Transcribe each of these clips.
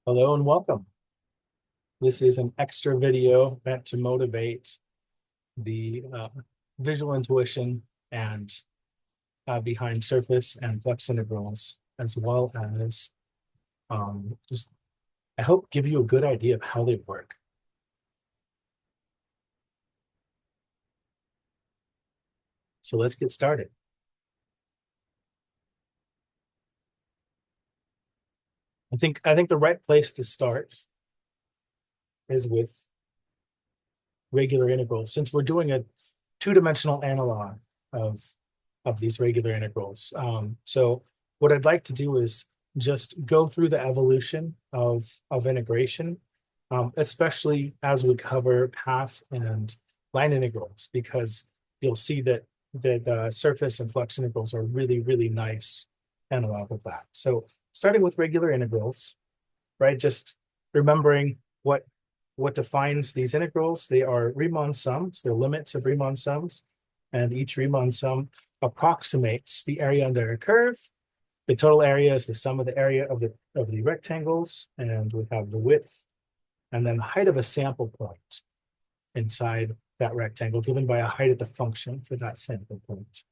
Hello and welcome. This is an extra video meant to motivate the visual intuition and behind surface and flux integrals, as well as just, I hope, give you a good idea of how they work. So let's get started. I think the right place to start is with regular integrals, since we're doing a two-dimensional analog of these regular integrals. So what I'd like to do is just go through the evolution of integration, especially as we cover path and line integrals, because you'll see that the surface and flux integrals are really, really nice analog of that. So starting with regular integrals, right? Just remembering what defines these integrals. They are Riemann sums, they're limits of Riemann sums, and each Riemann sum approximates the area under a curve. The total area is the sum of the area of the rectangles, and we have the width and then the height of a sample point inside that rectangle, given by a height at the function for that sample point,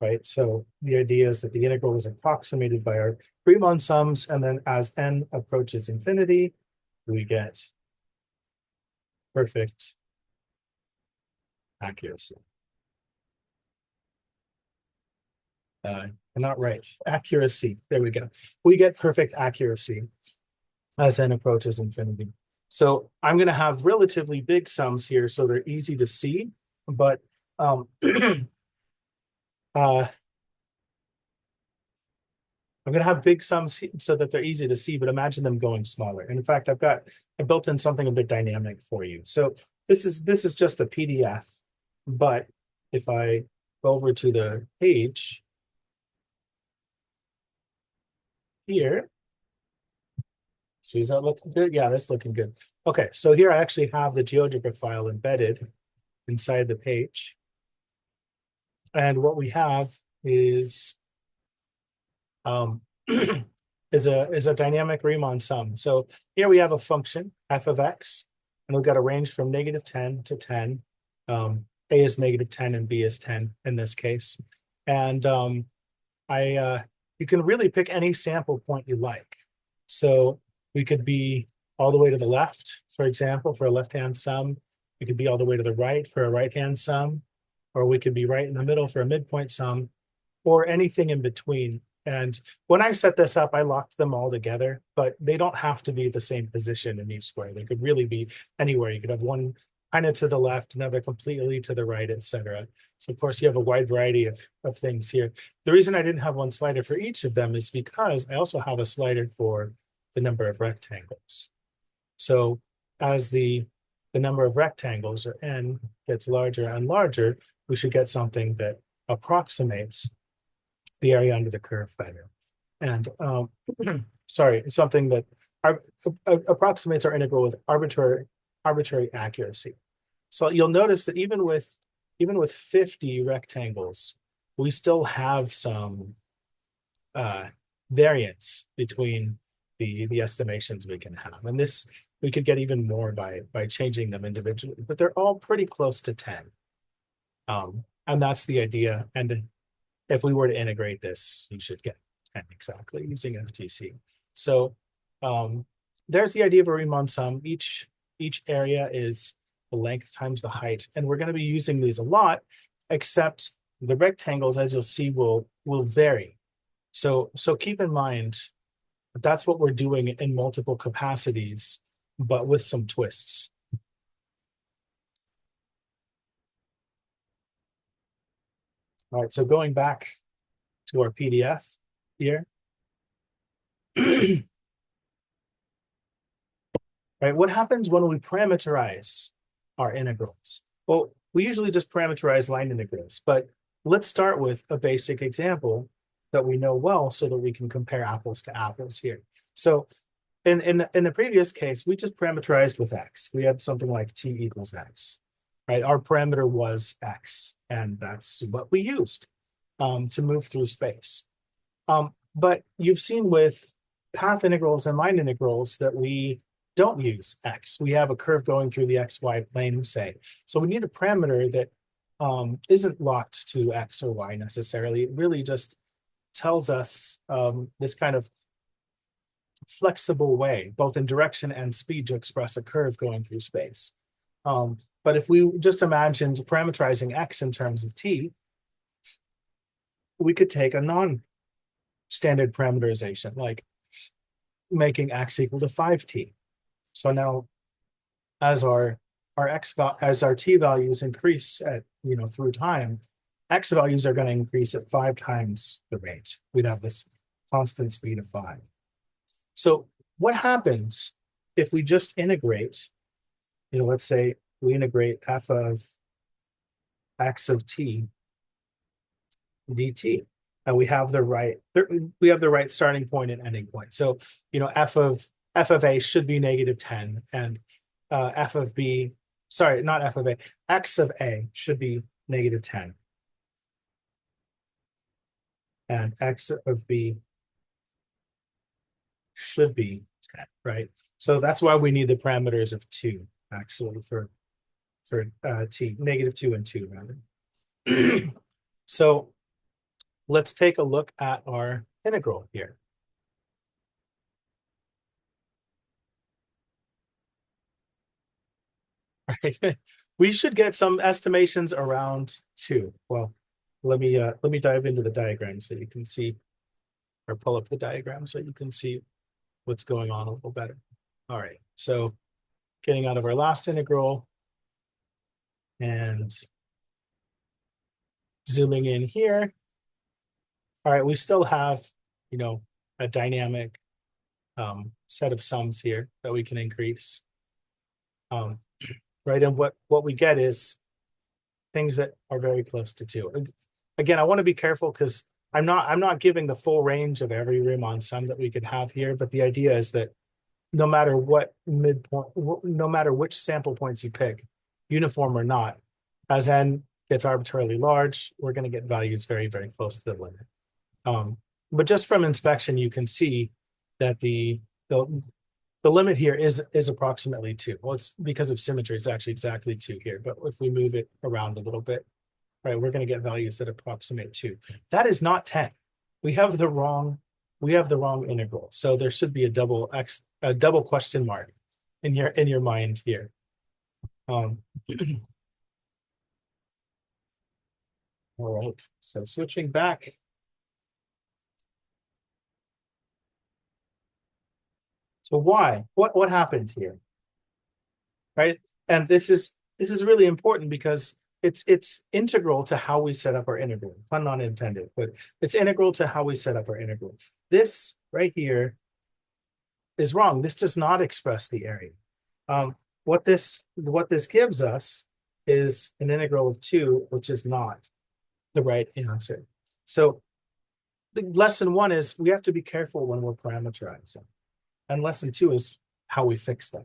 right? So the idea is that the integral is approximated by our Riemann sums, and then as n approaches infinity, we get perfect accuracy. Not right. Accuracy. There we go. We get perfect accuracy as n approaches infinity. So I'm going to have relatively big sums here, so they're easy to see. But I'm going to have big sums so that they're easy to see, but imagine them going smaller. And in fact, I built in something a bit dynamic for you. So this is just a PDF, but if I go over to the page here, so is that looking good? Yeah, that's looking good. Okay, so here I actually have the GeoGebra file embedded inside the page. And what we have is is a dynamic Riemann sum. So here we have a function, f of x, and we've got a range from -10 to 10. A is -10 and B is 10 in this case. And you can really pick any sample point you like. So we could be all the way to the left, for example, for a left-hand sum. We could be all the way to the right for a right-hand sum, or we could be right in the middle for a midpoint sum, or anything in between. And when I set this up, I locked them all together, but they don't have to be the same position in each square. They could really be anywhere. You could have one kind of to the left, another completely to the right, etc. So of course you have a wide variety of things here. The reason I didn't have one slider for each of them is because I also have a slider for the number of rectangles. So as the number of rectangles, or n, gets larger and larger, we should get something that approximates the area under the curve better. And sorry, something that approximates our integral with arbitrary accuracy. So you'll notice that even with 50 rectangles, we still have some variance between the estimations we can have. And this, we could get even more by changing them individually, but they're all pretty close to 10. And that's the idea. And if we were to integrate this, you should get 10 exactly using FTC. So there's the idea of a Riemann sum. Each area is the length times the height. And we're going to be using these a lot, except the rectangles, as you'll see, will vary. So keep in mind that that's what we're doing in multiple capacities, but with some twists. All right, so going back to our PDF here. Right, what happens when we parameterize our integrals? Well, we usually just parameterize line integrals, but let's start with a basic example that we know well so that we can compare apples to apples here. So in the previous case, we just parameterized with x. We had something like t equals x, right? Our parameter was x, and that's what we used to move through space. But you've seen with path integrals and line integrals that we don't use x. We have a curve going through the xy plane, say. So we need a parameter that isn't locked to x or y necessarily. It really just tells us this kind of flexible way, both in direction and speed, to express a curve going through space. But if we just imagined parameterizing x in terms of t, we could take a non-standard parameterization, like making x equal to 5t. So now, as our t values increase at through time, x values are going to increase at 5 times the rate. We'd have this constant speed of 5. So what happens if we just integrate? Let's say we integrate f of x of t dt, and we have the right starting point and ending point. So f of a should be -10, and f of b, sorry, not f of a, x of a should be -10, and x of b should be 10, right? So that's why we need the parameters of 2, actually, for t, -2 and 2, rather. So let's take a look at our integral here. Right. We should get some estimations around 2. Well, let me dive into the diagram so you can see, or pull up the diagram so you can see what's going on a little better. All right, so getting out of our last integral and zooming in here. All right, we still have, a dynamic set of sums here that we can increase. Right, and what we get is things that are very close to 2. Again, I want to be careful because I'm not giving the full range of every Riemann sum that we could have here, but the idea is that no matter what midpoint, no matter which sample points you pick, uniform or not, as n gets arbitrarily large, we're going to get values very, very close to the limit. But just from inspection, you can see that the limit here is approximately 2. Well, it's because of symmetry, it's actually exactly 2 here. But if we move it around a little bit, right, we're going to get values that approximate 2. That is not 10. We have the wrong integral. So there should be a double question mark in your mind here. All right. So switching back. So why? What happened here? Right? And this is really important because it's integral to how we set up our integral. Pun not intended, but it's integral to how we set up our integral. This right here is wrong. This does not express the area. What this gives us is an integral of 2, which is not the right answer. So the lesson 1 is we have to be careful when we're parameterizing. And lesson 2 is how we fix them.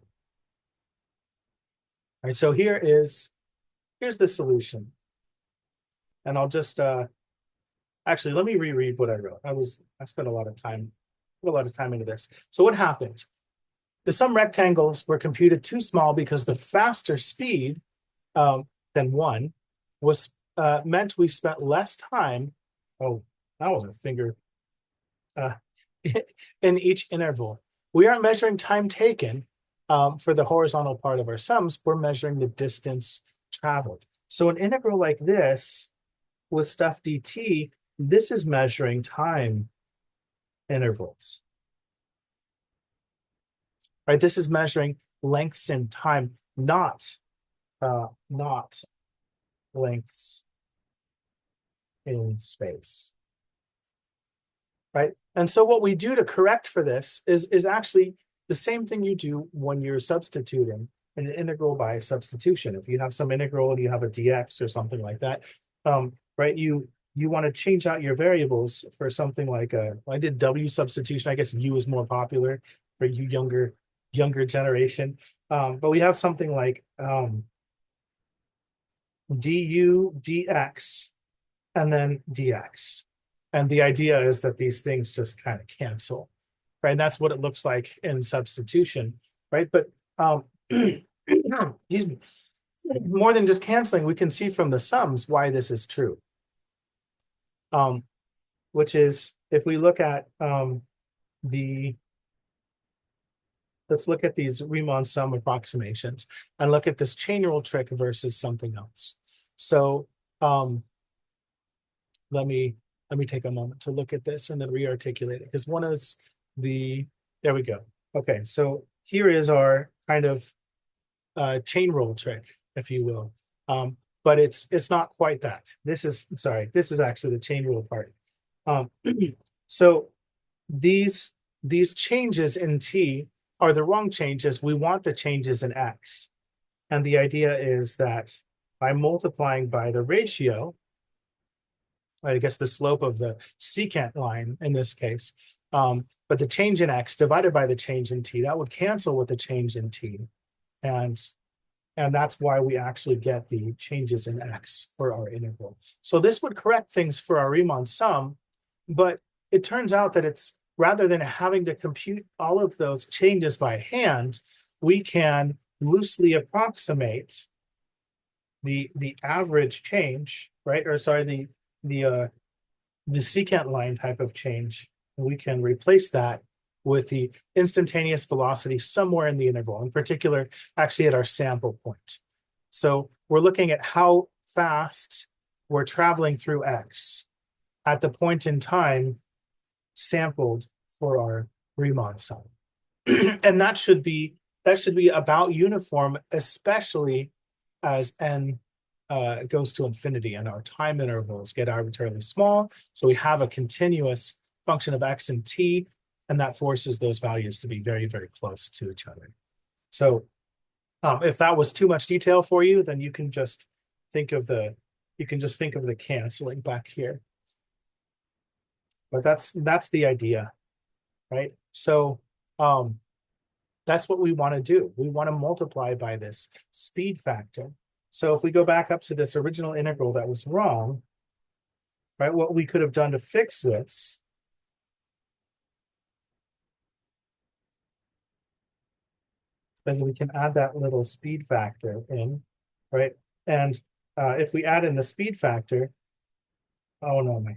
All right, so here's the solution. And I'll just actually let me reread what I wrote. I spent a lot of time into this. So what happened? The sum rectangles were computed too small because the faster speed than 1 was meant we spent less time. Oh, that was a finger in each interval. We aren't measuring time taken for the horizontal part of our sums. We're measuring the distance traveled. So an integral like this with stuff dt, this is measuring time intervals. Right? This is measuring lengths in time, not lengths in space. Right? And so what we do to correct for this is actually the same thing you do when you're substituting an integral by substitution. If you have some integral and you have a dx or something like that, right? You want to change out your variables for something like I did w substitution. I guess u is more popular for you younger generation. But we have something like du dx and then dx. And the idea is that these things just kind of cancel. right? And that's what it looks like in substitution, right? But excuse me, more than just canceling, we can see from the sums why this is true. Which is if we look at let's look at these Riemann sum approximations and look at this chain rule trick versus something else. So let me take a moment to look at this and then re-articulate it, because one is there we go. Okay, so here is our kind of chain rule trick, if you will. But it's not quite that. This is actually the chain rule part. So these changes in T are the wrong changes. We want the changes in X. And the idea is that by multiplying by the ratio, I guess the slope of the secant line in this case, but the change in X divided by the change in T, that would cancel with the change in T. And that's why we actually get the changes in X for our integral. So this would correct things for our Riemann sum, but it turns out that it's, rather than having to compute all of those changes by hand, we can loosely approximate the average change, right? Or sorry, the secant line type of change. We can replace that with the instantaneous velocity somewhere in the interval, in particular, actually at our sample point. So we're looking at how fast we're traveling through X at the point in time sampled for our Riemann sum. And that should be about uniform, especially as n goes to infinity and our time intervals get arbitrarily small. So we have a continuous function of X and T, and that forces those values to be very, very close to each other. So if that was too much detail for you, then you can just think of the canceling back here. But that's the idea, right? So that's what we want to do. We want to multiply by this speed factor. So if we go back up to this original integral that was wrong, right, what we could have done to fix this is we can add that little speed factor in, right? And if we add in the speed factor, oh no, my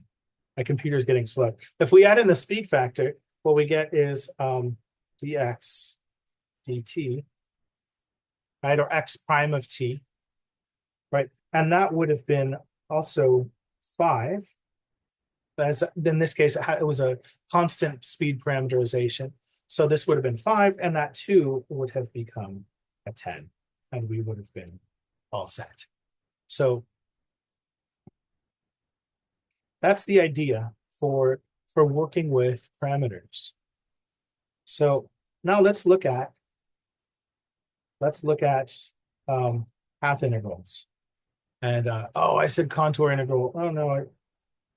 computer's getting slow. If we add in the speed factor, what we get is dx dt, right, or x prime of t, right? And that would have been also 5. As in this case, it was a constant speed parameterization. So this would have been 5, and that 2 would have become a 10, and we would have been all set. So that's the idea for working with parameters. So now let's look at path integrals. And oh, I said contour integral. Oh no,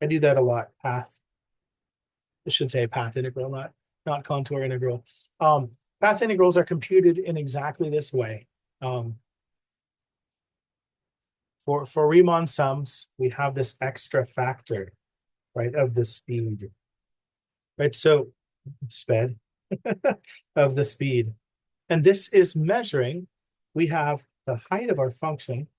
I do that a lot. Path. I should say path integral, not contour integral. Path integrals are computed in exactly this way. For Riemann sums, we have this extra factor, right, of the speed, right? So sped of the speed. And this is measuring, we have the height of our function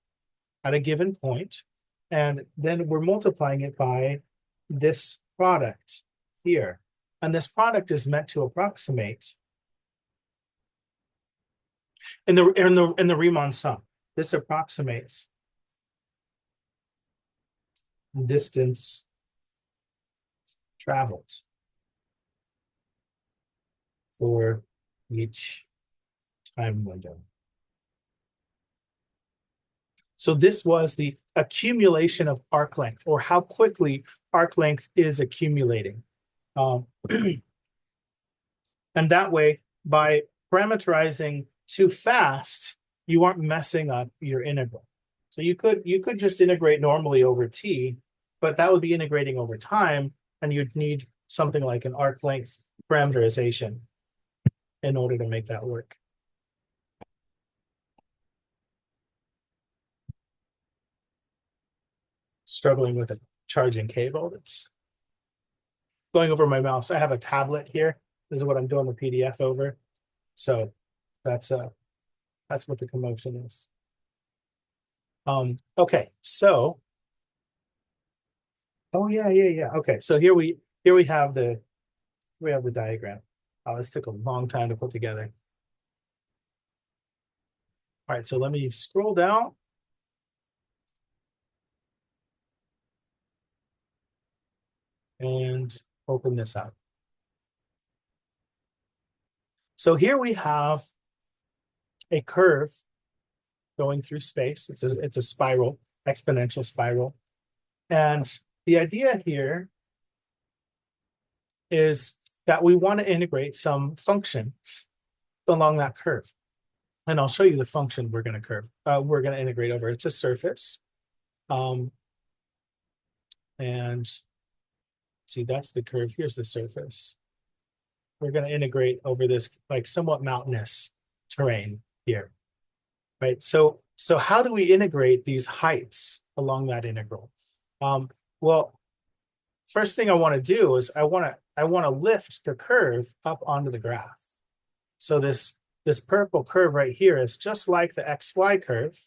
at a given point, and then we're multiplying it by this product here. And this product is meant to approximate in the Riemann sum. This approximates distance traveled for each time window. So this was the accumulation of arc length, or how quickly arc length is accumulating. And that way, by parameterizing too fast, you aren't messing up your integral. So you could just integrate normally over t, but that would be integrating over time, and you'd need something like an arc length parameterization in order to make that work. Struggling with a charging cable that's going over my mouse. I have a tablet here, This is what I'm doing the PDF over. So that's what the commotion is. Okay, so oh yeah. Okay, so here we have the diagram. Oh, this took a long time to put together. All right, so let me scroll down. And open this up. So here we have a curve going through space. It's a spiral, exponential spiral. And the idea here is that we want to integrate some function along that curve. And I'll show you the function we're going to integrate over. It's a surface. And see, that's the curve. Here's the surface. We're going to integrate over this like somewhat mountainous terrain here, right? So how do we integrate these heights along that integral? Well, first thing I want to do is I want to lift the curve up onto the graph. So this purple curve right here is just like the XY curve,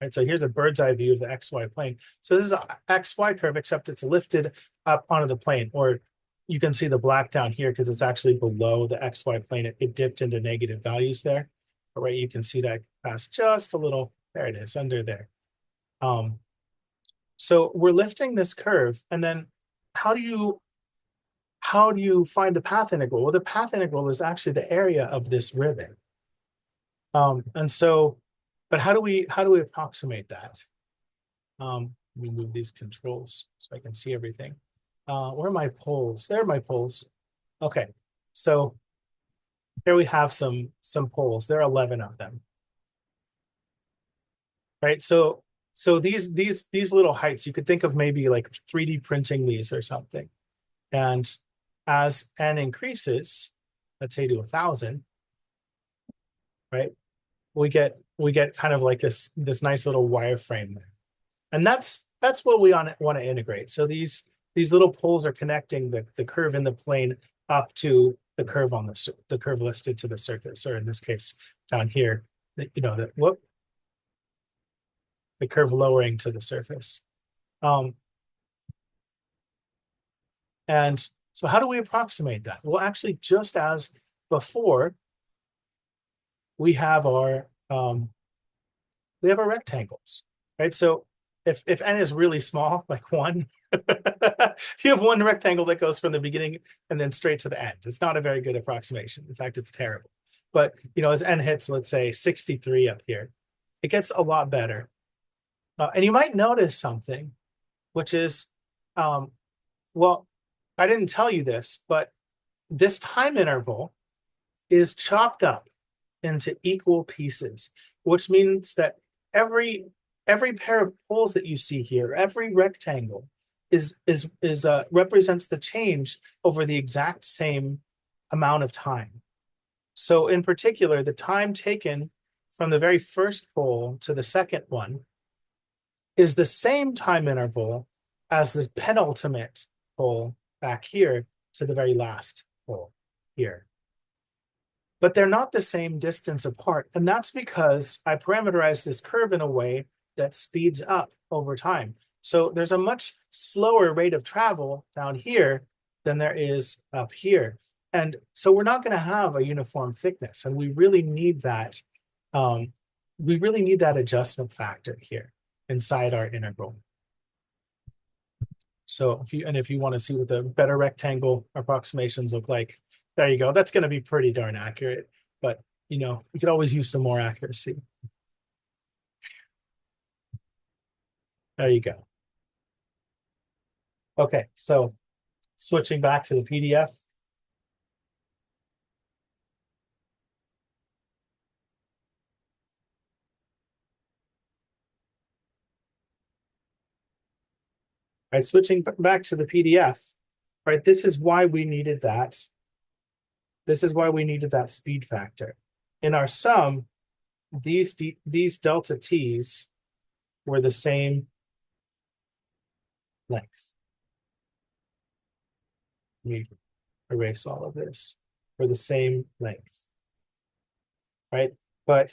right? So here's a bird's eye view of the XY plane. So this is an XY curve, except it's lifted up onto the plane, or you can see the black down here because it's actually below the XY plane. It dipped into negative values there, but right, you can see that pass just a little. There it is, under there. So we're lifting this curve, and then how do you find the path integral? Well, the path integral is actually the area of this ribbon. And so, but how do we approximate that? Let me move these controls so I can see everything. Where are my poles? There are my poles. Okay, so here we have some poles. There are 11 of them. Right, so these little heights, you could think of maybe like 3D printing these or something. And as n increases, let's say to 1,000, right, we get kind of like this nice little wireframe there. And that's what we want to integrate. So these little poles are connecting the curve in the plane up to the curve on the curve lifted to the surface, or in this case down here, you know, the curve lowering to the surface. And so how do we approximate that? Well, actually, just as before, we have our rectangles, right? So if n is really small, like 1, you have one rectangle that goes from the beginning and then straight to the end. It's not a very good approximation. In fact, it's terrible. But you know, as n hits, let's say 63 up here, it gets a lot better. And you might notice something, which is, well, I didn't tell you this, but this time interval is chopped up into equal pieces, which means that every pair of poles that you see here, every rectangle represents the change over the exact same amount of time. So in particular, the time taken from the very first pole to the second one is the same time interval as the penultimate pole back here to the very last pole here. But they're not the same distance apart. And that's because I parameterized this curve in a way that speeds up over time. So there's a much slower rate of travel down here than there is up here. And so we're not going to have a uniform thickness. And we really need that. We really need that adjustment factor here inside our integral. So if you want to see what the better rectangle approximations look like, there you go. That's going to be pretty darn accurate, but you know, we could always use some more accuracy. There you go. Okay, so switching back to the PDF. Right, switching back to the PDF, right? This is why we needed that. This is why we needed that speed factor. In our sum, these delta t's were the same length. Let me erase all of this. for the same length, right? But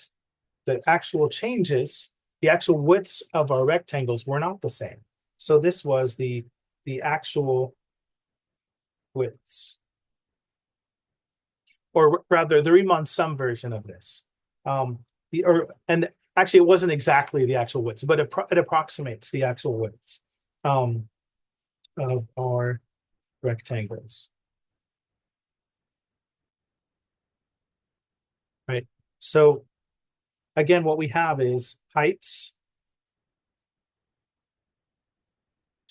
the actual changes, the actual widths of our rectangles were not the same. So this was the actual widths, or rather the Riemann sum version of this. And actually it wasn't exactly the actual widths, but it approximates the actual widths of our rectangles. Right. So again, what we have is heights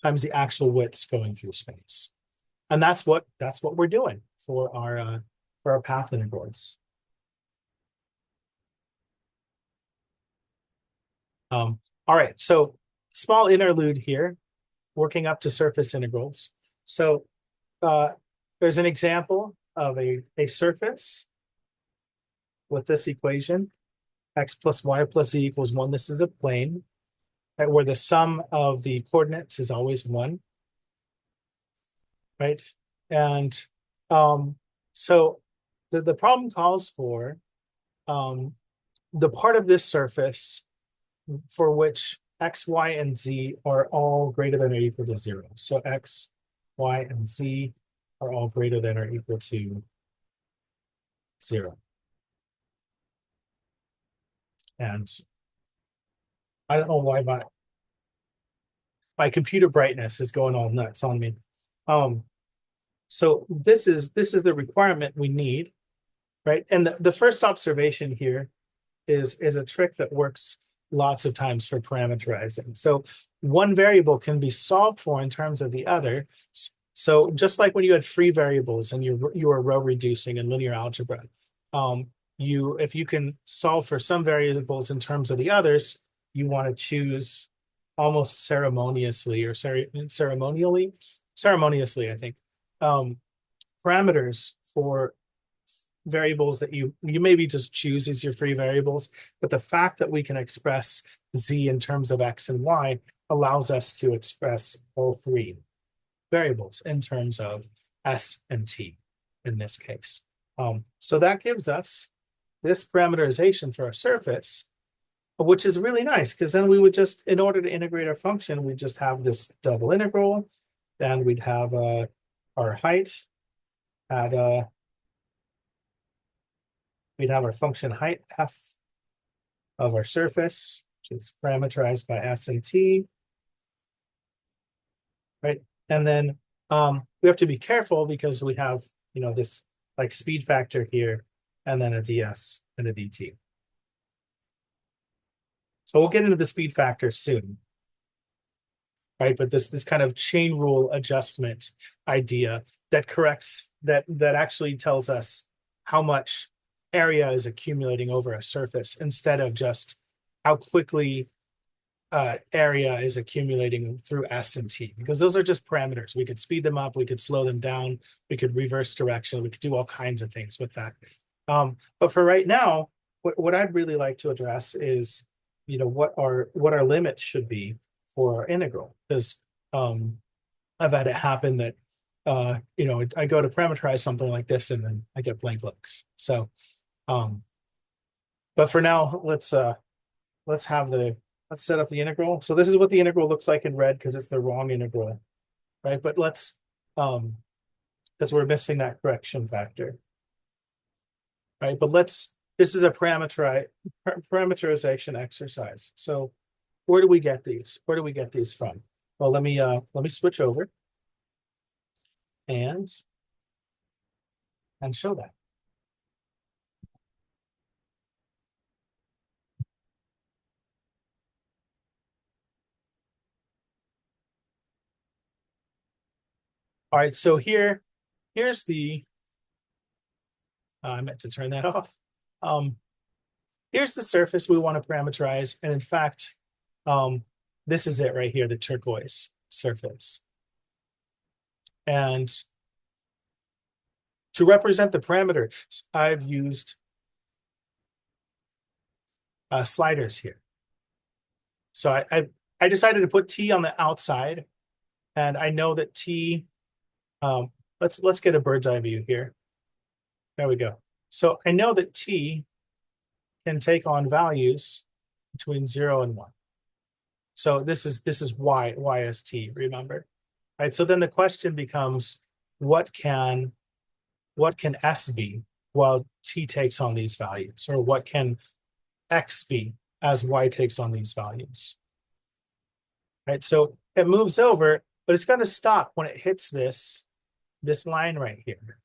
times the actual widths going through space. And that's what we're doing for our path integrals. All right, so small interlude here, working up to surface integrals. So there's an example of a surface with this equation, x plus y plus z equals 1. This is a plane, right, where the sum of the coordinates is always 1, right? And so the problem calls for the part of this surface for which x, y, and z are all greater than or equal to 0. So x, y, and z are all greater than or equal to 0. And I don't know why my computer brightness is going all nuts on me. So this is the requirement we need, right? And the first observation here is a trick that works lots of times for parameterizing. So one variable can be solved for in terms of the other. So just like when you had free variables and you were row reducing in linear algebra, if you can solve for some variables in terms of the others, you want to choose almost ceremoniously, or ceremoniously, I think, parameters for variables that you maybe just choose as your free variables, but the fact that we can express z in terms of x and y allows us to express all three variables in terms of s and t in this case. So that gives us this parameterization for our surface, which is really nice, because then we would just, in order to integrate our function, we just have this double integral, then we'd have our height at we'd have our function height f of our surface, which is parameterized by s and t, right? And then we have to be careful because we have, this like speed factor here, and then a ds and a dt. So we'll get into the speed factor soon, right? But this kind of chain rule adjustment idea that corrects, that actually tells us how much area is accumulating over a surface instead of just how quickly area is accumulating through s and t, because those are just parameters. We could speed them up, we could slow them down, we could reverse direction, we could do all kinds of things with that. But for right now, what I'd really like to address is, what our limits should be for our integral, because I've had it happen that I go to parameterize something like this and then I get blank looks. So but for now, let's set up the integral. So this is what the integral looks like in red because it's the wrong integral, right? But let's because we're missing that correction factor, right? But this is a parameterization exercise. So where do we get these? Where do we get these from? Well, let me switch over and show that. All right, so here's the, I meant to turn that off. Here's the surface we want to parameterize. And in fact, this is it right here, the turquoise surface. And to represent the parameters, I've used sliders here. So I decided to put t on the outside, and I know that t, let's get a bird's eye view here. There we go. So I know that t can take on values between 0 and 1. So this is y is t, remember? Right. So then the question becomes, what can s be while t takes on these values? Or what can x be as y takes on these values? Right. So it moves over, but it's going to stop when it hits this line right here.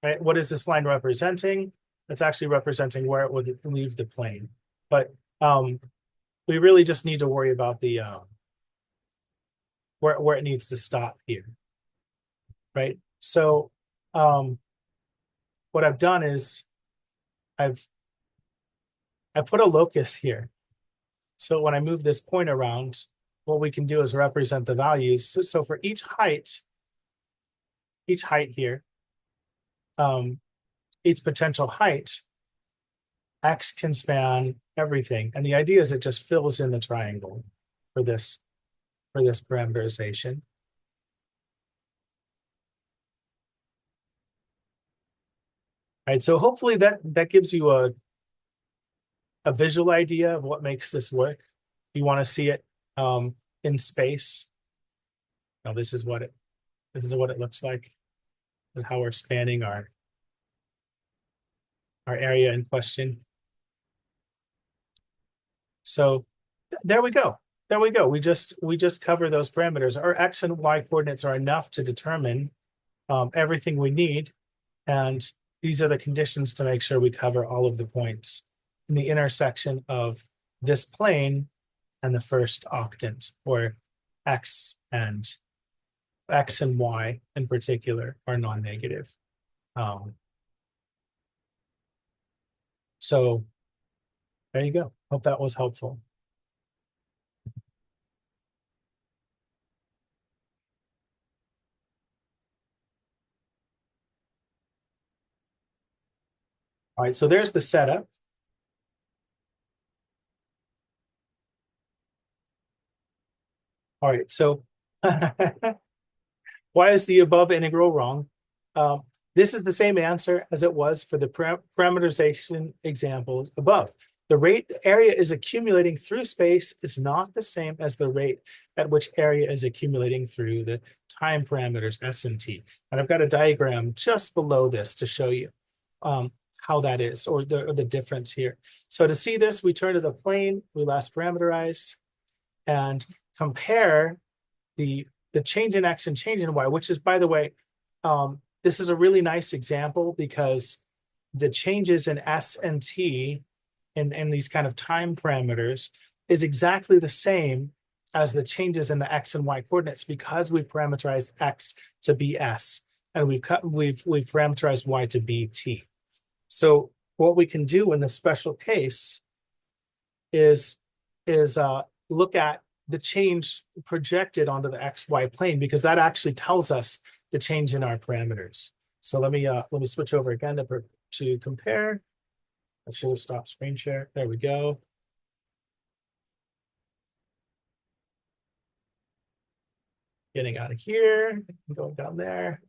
Right. What is this line representing? It's actually representing where it would leave the plane. But we really just need to worry about the where it needs to stop here. Right. So what I've done is I put a locus here. So when I move this point around, what we can do is represent the values. So for each height here, each potential height, x can span everything. And the idea is it just fills in the triangle for this parameterization. Right. So hopefully that gives you a visual idea of what makes this work. You want to see it in space. Now this is what it looks like. This is how we're spanning our area in question. So there we go. There we go. We just cover those parameters. Our x and y coordinates are enough to determine everything we need. And these are the conditions to make sure we cover all of the points in the intersection of this plane and the first octant, or x and y in particular are non-negative. So there you go. Hope that was helpful. All right, so there's the setup. All right, so why is the above integral wrong? This is the same answer as it was for the parameterization example above. The rate the area is accumulating through space is not the same as the rate at which area is accumulating through the time parameters s and t. And I've got a diagram just below this to show you how that is, or the difference here. So to see this, we turn to the plane we last parameterized and compare the change in x and change in y, which is, by the way, this is a really nice example because the changes in s and t and these kind of time parameters is exactly the same as the changes in the x and y coordinates because we parameterized x to be s and we've parameterized y to be t. So what we can do in this special case is look at the change projected onto the XY plane, because that actually tells us the change in our parameters. So let me switch over again to compare. I should have stopped screen share. There we go. Getting out of here, going down there.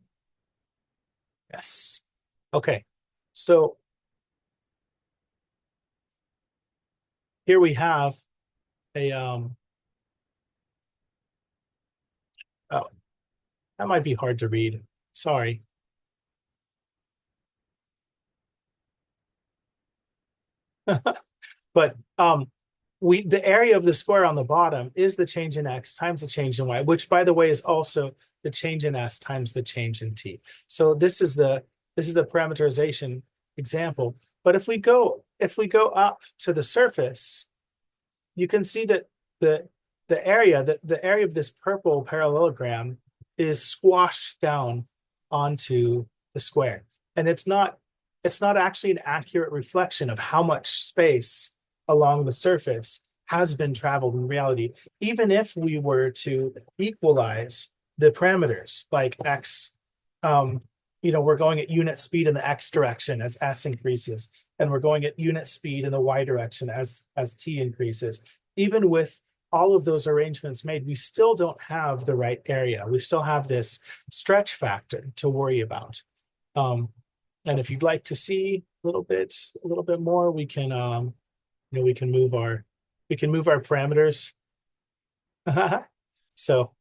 Yes. Okay. So here we have a oh, that might be hard to read. Sorry. But the area of the square on the bottom is the change in x times the change in y, which, by the way, is also the change in s times the change in t. So this is the parameterization example. But if we go up to the surface, you can see that the area of this purple parallelogram is squashed down onto the square, and it's not actually an accurate reflection of how much space along the surface has been traveled in reality. Even if we were to equalize the parameters, like x, we're going at unit speed in the x direction as s increases, and we're going at unit speed in the y direction as t increases. Even with all of those arrangements made, we still don't have the right area. We still have this stretch factor to worry about. And if you'd like to see a little bit more, we can we can move our parameters. So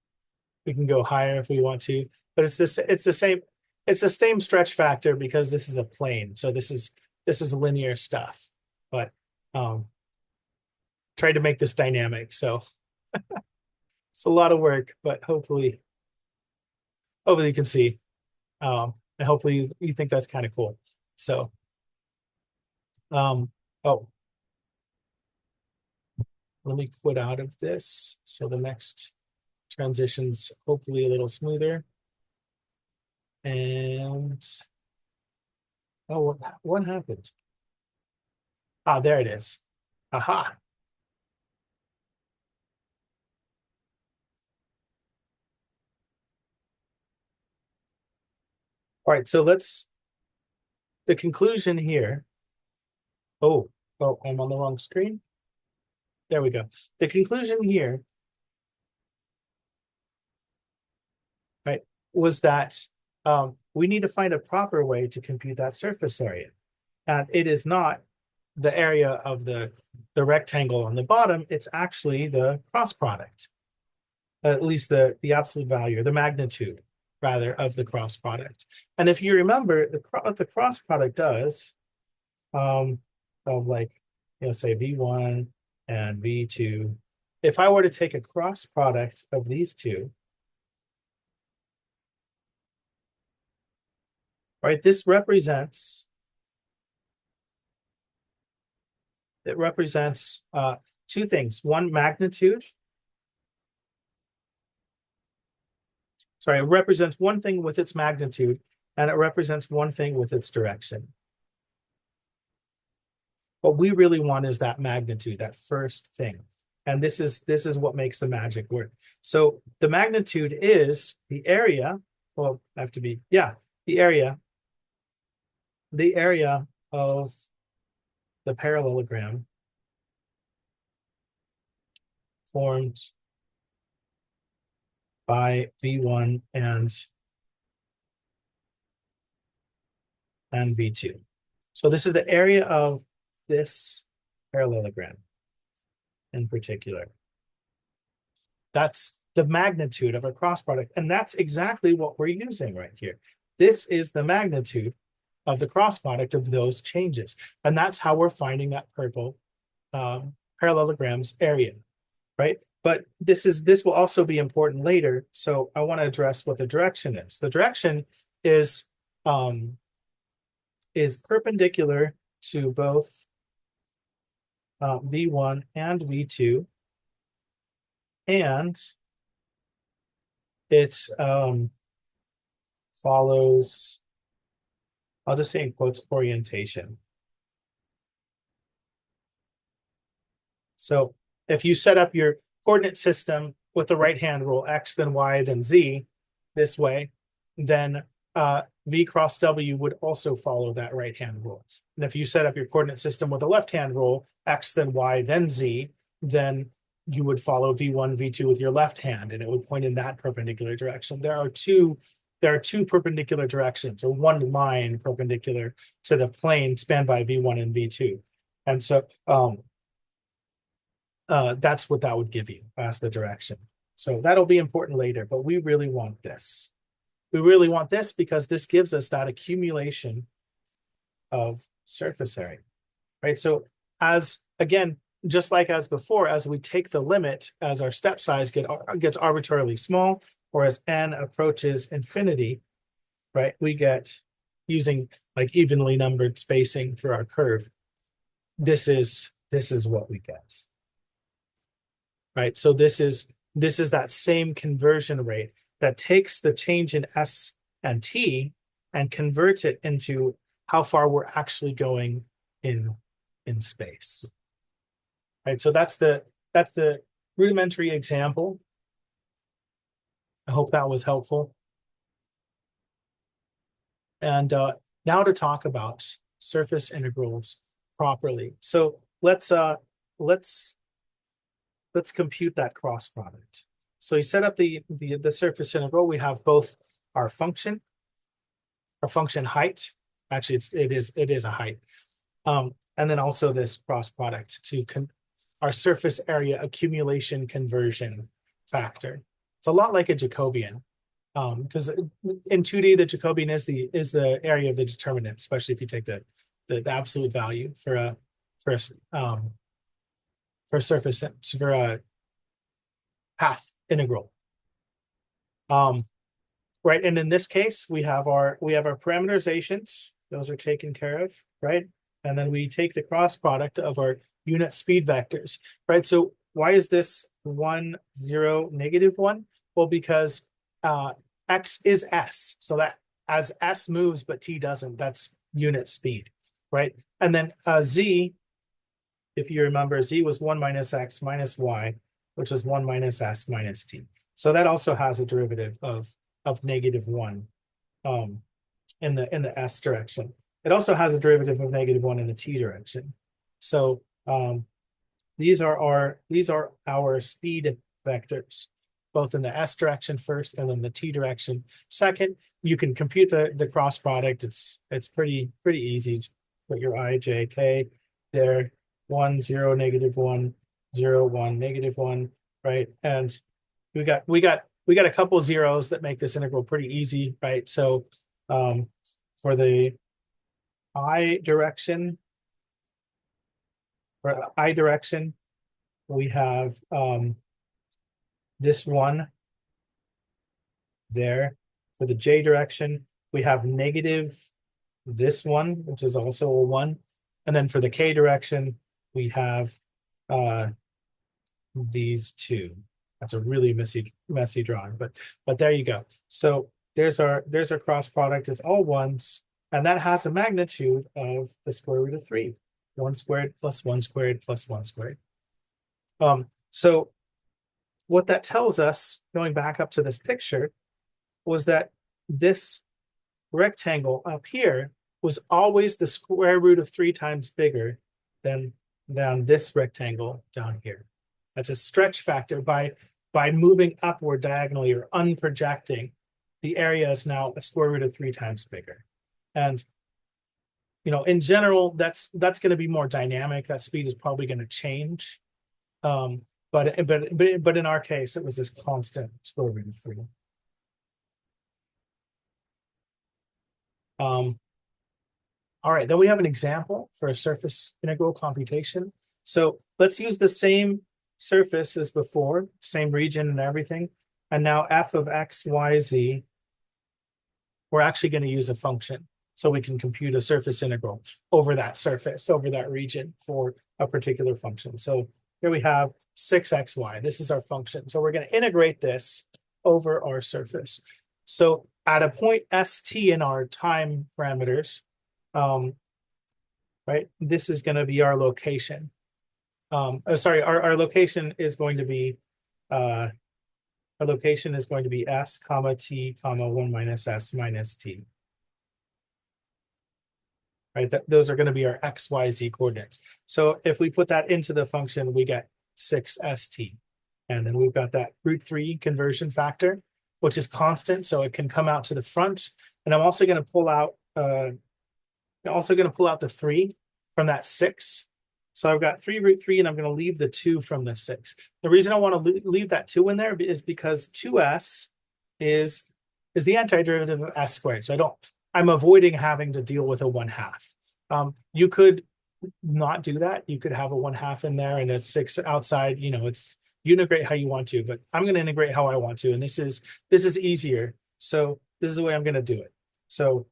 we can go higher if we want to, but it's the same stretch factor because this is a plane. So this is linear stuff, but try to make this dynamic. So it's a lot of work, but hopefully you can see. And hopefully you think that's kind of cool. So oh, let me quit out of this. So the next transition's hopefully a little smoother. And oh, what happened? Ah, there it is. Aha. All right, so the conclusion here. Oh, I'm on the wrong screen. There we go. The conclusion here, right, was that we need to find a proper way to compute that surface area. And it is not the area of the rectangle on the bottom, it's actually the cross product, at least the absolute value, or the magnitude, rather, of the cross product. And if you remember, what the cross product does, of like, say V1 and V2, if I were to take a cross product of these two, right, this represents, two things. One, magnitude. Sorry, it represents one thing with its magnitude, and it represents one thing with its direction. What we really want is that magnitude, that first thing. And this is what makes the magic work. So the magnitude is the area, well, I have to be, yeah, the area of the parallelogram formed by V1 and V2. So this is the area of this parallelogram in particular. That's the magnitude of a cross product. And that's exactly what we're using right here. This is the magnitude of the cross product of those changes. And that's how we're finding that purple parallelogram's area, right? But this will also be important later. So I want to address what the direction is. The direction is perpendicular to both V1 and V2, and it follows, I'll just say in quotes, orientation. So if you set up your coordinate system with the right-hand rule, X, then Y, then Z, this way, then V cross W would also follow that right-hand rule. And if you set up your coordinate system with a left-hand rule, X, then Y, then Z, then you would follow V1, V2 with your left hand, and it would point in that perpendicular direction. There are two perpendicular directions, or one line perpendicular to the plane spanned by V1 and V2. And so that's what that would give you as the direction. So that'll be important later, but we really want this. We really want this because this gives us that accumulation of surface area, right? So again, just like as before, as we take the limit, as our step size gets arbitrarily small, or as n approaches infinity, right, we get, using like evenly numbered spacing for our curve, this is what we get, right? So this is that same conversion rate that takes the change in S and T and converts it into how far we're actually going in space. Right, so that's the rudimentary example. I hope that was helpful. And now to talk about surface integrals properly. So let's compute that cross product. So you set up the surface integral. We have both our function height, Actually, it is a height. And then also this cross product to our surface area accumulation conversion factor. It's a lot like a Jacobian, because in 2D the Jacobian is the area of the determinant, especially if you take the absolute value for a for surface for a path integral. Right, and in this case we have our parameterizations; those are taken care of, right? And then we take the cross product of our unit speed vectors, right? So why is this 1, 0, -1? Well, because x is s, so that as s moves but t doesn't, that's unit speed, right? And then z, if you remember, z was 1 minus x minus y, which is 1 minus s minus t. So that also has a derivative of -1 in the s direction. It also has a derivative of -1 in the t direction. So these are our speed vectors, both in the s direction first and then the t direction second. You can compute the cross product. It's pretty easy. Just put your I, j, k there. 1, 0, -1, 0, 1, -1, right? And we got a couple of zeros that make this integral pretty easy, right? So for the I direction, we have this one there. For the j direction, we have negative this one, which is also a 1. And then for the k direction, we have these two. That's a really messy drawing, but there you go. So there's our cross product. It's all ones, and that has a magnitude of the square root of 3. 1 squared plus 1 squared plus 1 squared. So what that tells us, going back up to this picture, was that this rectangle up here was always the square root of 3 times bigger than this rectangle down here. That's a stretch factor. By moving upward diagonally or unprojecting, the area is now a square root of 3 times bigger. And in general, that's going to be more dynamic. That speed is probably going to change. But in our case, it was this constant square root of 3. All right, then we have an example for a surface integral computation. So let's use the same surface as before, same region and everything. And now f of x, y, z, we're actually going to use a function. So we can compute a surface integral over that surface, over that region for a particular function. So here we have 6xy. This is our function. So we're going to integrate this over our surface. So at a point st in our time parameters, right, this is going to be our location. Sorry, our location is going to be s comma t comma 1 minus s minus t. Right, those are going to be our x, y, z coordinates. So if we put that into the function, we get 6st. And then we've got that root 3 conversion factor, which is constant, so it can come out to the front. And I'm also going to pull out the 3 from that 6. So I've got 3 root 3, and I'm going to leave the 2 from the 6. The reason I want to leave that 2 in there is because 2s is the antiderivative of s squared. So I'm avoiding having to deal with a 1/2. You could not do that. You could have a 1/2 in there and a 6 outside. You integrate how you want to, but I'm going to integrate how I want to, and this is easier. So this is the way I'm going to do it. So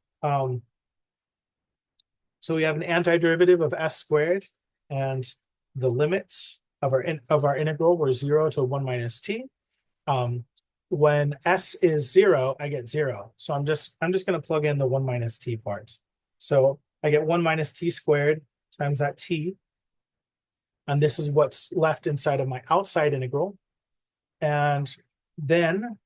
so we have an antiderivative of s squared, and the limits of our integral were 0 to 1 minus t. When s is 0, I get 0. So I'm just going to plug in the 1 minus t part. So I get 1 minus t squared times that t. And this is what's left inside of my outside integral. And then,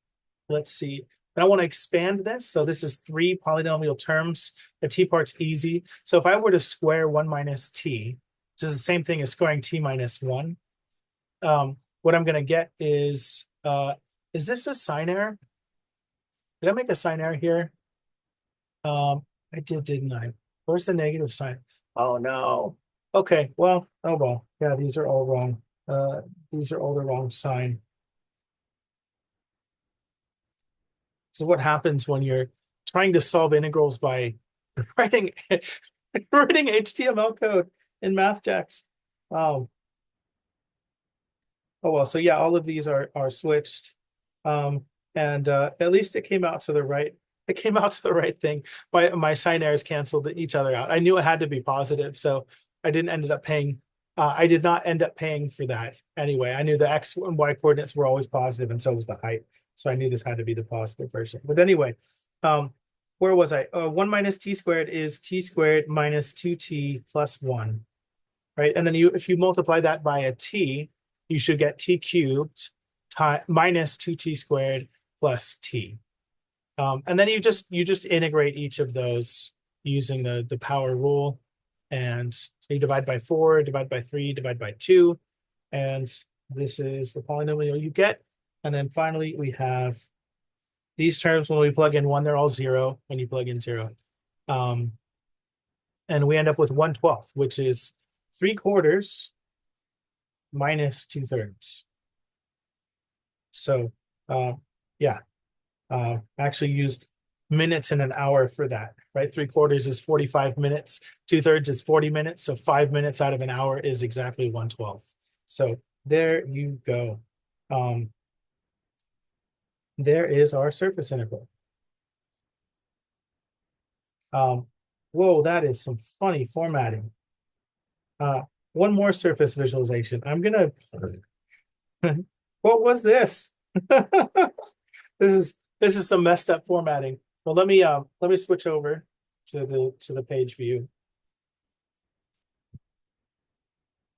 let's see, I want to expand this. So this is 3 polynomial terms. The t part's easy. So if I were to square 1 minus t, which is the same thing as squaring t minus 1, what I'm going to get is this a sign error? Did I make a sign error here? I did, didn't I? Where's the negative sign? Oh no. Okay, well, oh well. Yeah, these are all wrong. These are all the wrong sign. So what happens when you're trying to solve integrals by writing writing HTML code in MathJax? Um, oh well, so yeah, all of these are switched. And at least it came out to the right. It came out to the right thing. My sign errors canceled each other out. I knew it had to be positive, so I didn't ended up paying. I did not end up paying for that anyway. I knew the X and Y coordinates were always positive, and so was the height. So I knew this had to be the positive version. But anyway, um, where was I? 1 minus t squared is t squared minus 2t plus 1, right? And then if you multiply that by a t, you should get t cubed minus 2t squared plus t. And then you just integrate each of those using the power rule. And so you divide by 4, divide by 3, divide by 2. And this is the polynomial you get. And then finally, we have these terms. When we plug in 1, they're all 0 when you plug in 0. And we end up with 1/12, which is 3/4 minus 2/3. So yeah, actually used minutes in an hour for that, right? 3/4 is 45 minutes, 2/3 is 40 minutes. So 5 minutes out of an hour is exactly 1/12. So there you go. There is our surface integral. Whoa, that is some funny formatting. One more surface visualization. I'm gonna, what was this? This is some messed up formatting. Well, let me switch over to the page view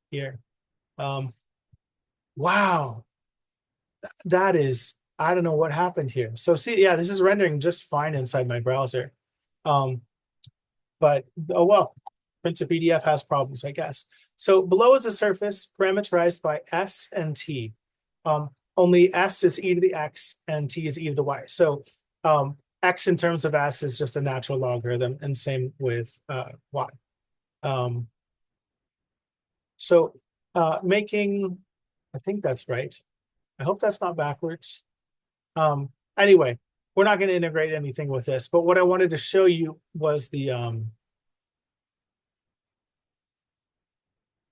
here. Wow, that is, I don't know what happened here. So see, yeah, this is rendering just fine inside my browser. But oh well, print to PDF has problems, I guess. So below is a surface parameterized by S and T. Only S is e to the X and T is e to the Y. So X in terms of S is just a natural logarithm, and same with Y. So making, I think that's right. I hope that's not backwards. Anyway, we're not going to integrate anything with this, but what I wanted to show you was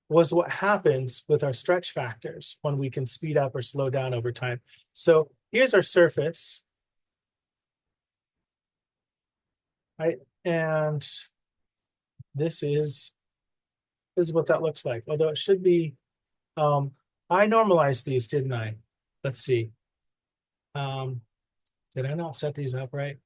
was what happens with our stretch factors when we can speed up or slow down over time. So here's our surface, right? And this is what that looks like. Although it should be, I normalized these, didn't I? Let's see. Did I not set these up right?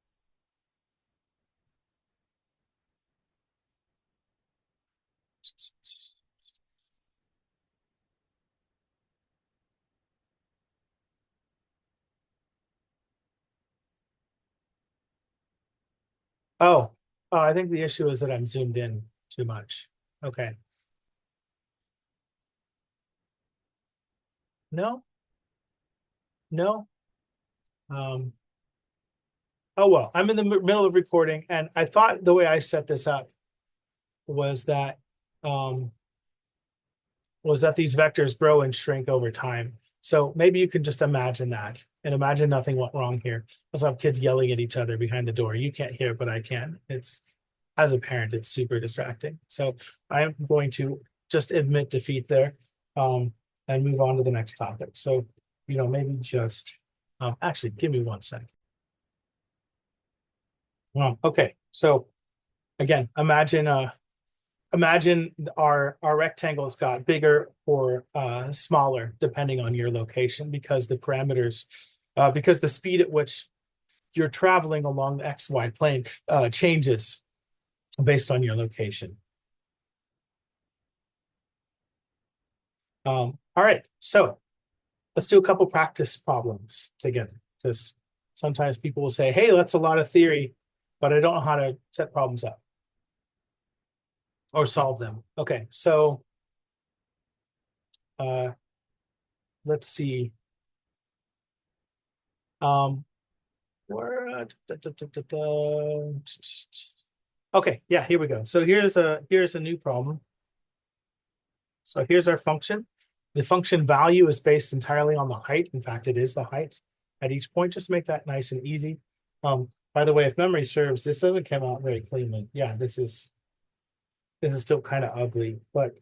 Oh, I think the issue is that I'm zoomed in too much. Okay. No, no. Um, oh, well, I'm in the middle of recording, and I thought the way I set this up was that um, these vectors grow and shrink over time. So maybe you can just imagine that and imagine nothing went wrong here. Let's have kids yelling at each other behind the door. You can't hear, but I can. It's, as a parent, it's super distracting. So I'm going to just admit defeat there and move on to the next topic. So, maybe just actually give me 1 second. Okay, so again, imagine our rectangles got bigger or smaller depending on your location, because the parameters, because the speed at which you're traveling along the XY plane changes based on your location. All right, so let's do a couple practice problems together, because sometimes people will say, hey, that's a lot of theory, but I don't know how to set problems up or solve them. Okay, so let's see. Where, Okay, yeah, here we go. So here's a new problem. So here's our function. The function value is based entirely on the height. In fact, it is the height at each point. Just to make that nice and easy. By the way, if memory serves, this doesn't come out very cleanly. Yeah, this is still kind of ugly, but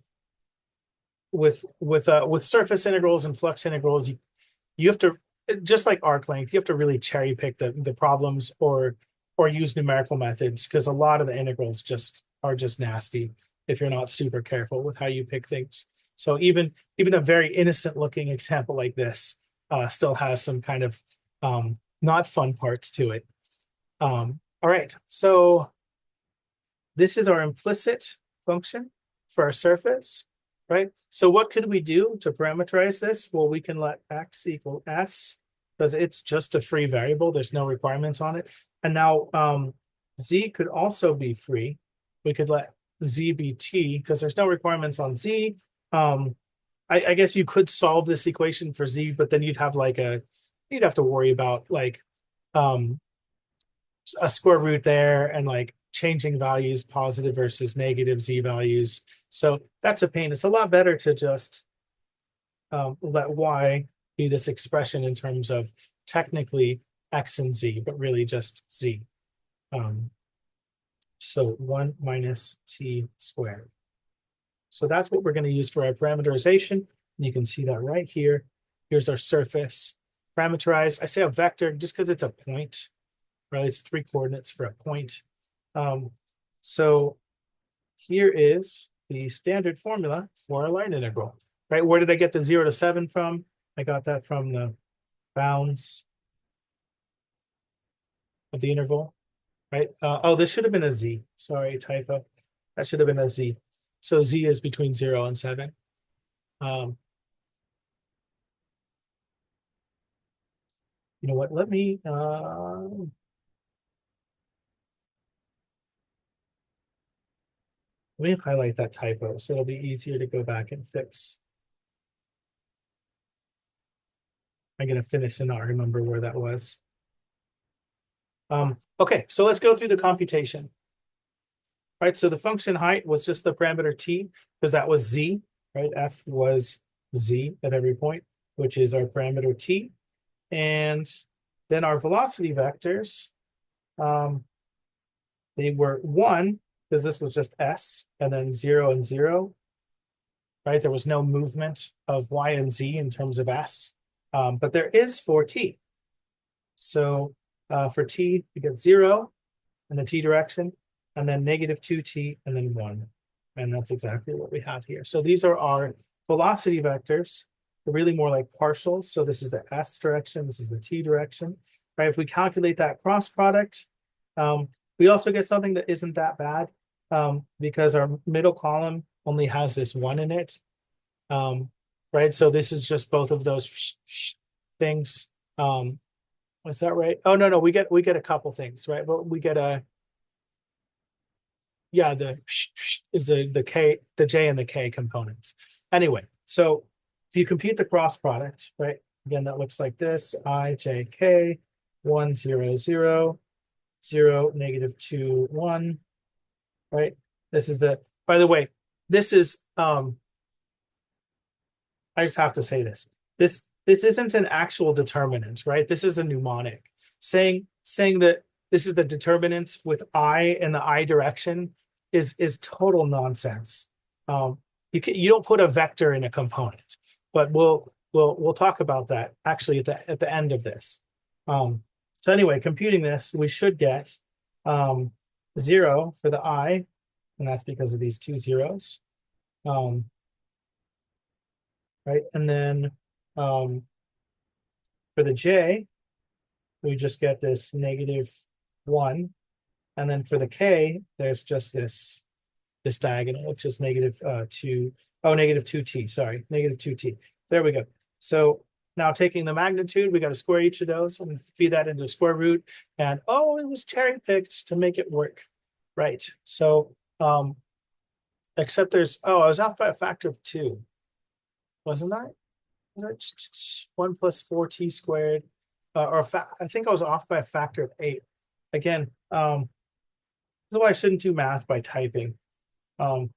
with surface integrals and flux integrals, you have to, just like arc length, you have to really cherry pick the problems or use numerical methods, because a lot of the integrals just are just nasty if you're not super careful with how you pick things. So even a very innocent looking example like this still has some kind of not fun parts to it. All right, so this is our implicit function for our surface, right? So what could we do to parameterize this? Well, we can let x equal s, because it's just a free variable. There's no requirements on it. And now z could also be free. We could let z be t, because there's no requirements on z. I guess you could solve this equation for z, but then you'd have you'd have to worry about like um, a square root there and like changing values, positive versus negative z values. So that's a pain. It's a lot better to just let y be this expression in terms of technically x and z, but really just z. So 1 minus t squared. So that's what we're going to use for our parameterization. And you can see that right here. Here's our surface parameterized. I say a vector just because it's a point, right? It's 3 coordinates for a point. So here is the standard formula for a line integral, right? Where did I get the 0 to 7 from? I got that from the bounds of the interval, right? Oh, this should have been a z. Sorry, typo. That should have been a z. So z is between 0 and 7. You know what? Let me highlight that typo so it'll be easier to go back and fix. I'm going to finish and not remember where that was. Okay, so let's go through the computation. Right, so the function height was just the parameter t, because that was z, right? F was z at every point, which is our parameter t. And then our velocity vectors, they were 1, because this was just s, and then 0 and 0, right? There was no movement of y and z in terms of s, but there is for t. So for t, we get 0 in the t direction, and then negative 2t, and then 1. And that's exactly what we have here. So these are our velocity vectors. They're really more like partials. So this is the s direction, this is the t direction. Right? If we calculate that cross product, we also get something that isn't that bad, because our middle column only has this 1 in it. Right? So this is just both of those things. Is that right? Oh, no, we get a couple things, right? Well, we get a, yeah, the is the k, the j and the k components. Anyway, so if you compute the cross product, right? Again, that looks like this: I, j, k, 1, 0, 0, 0, negative 2, 1, right? This is the, by the way, this is, I just have to say this. This isn't an actual determinant, right? This is a mnemonic. Saying that this is the determinant with I in the I direction is total nonsense. You don't put a vector in a component, but we'll talk about that actually at the end of this. So anyway, computing this, we should get 0 for the I, and that's because of these 2 zeros. Right, and then for the j, we just get this negative 1, and then for the k, there's just this diagonal, which is negative 2. Oh, negative 2t. Sorry, negative 2t. There we go. So now taking the magnitude, we got to square each of those and feed that into a square root. And oh, it was cherry picked to make it work. Right. So except there's, oh, I was off by a factor of 2, wasn't I? 1 plus 4t squared, I think I was off by a factor of 8. Again, is why I shouldn't do math by typing. Um,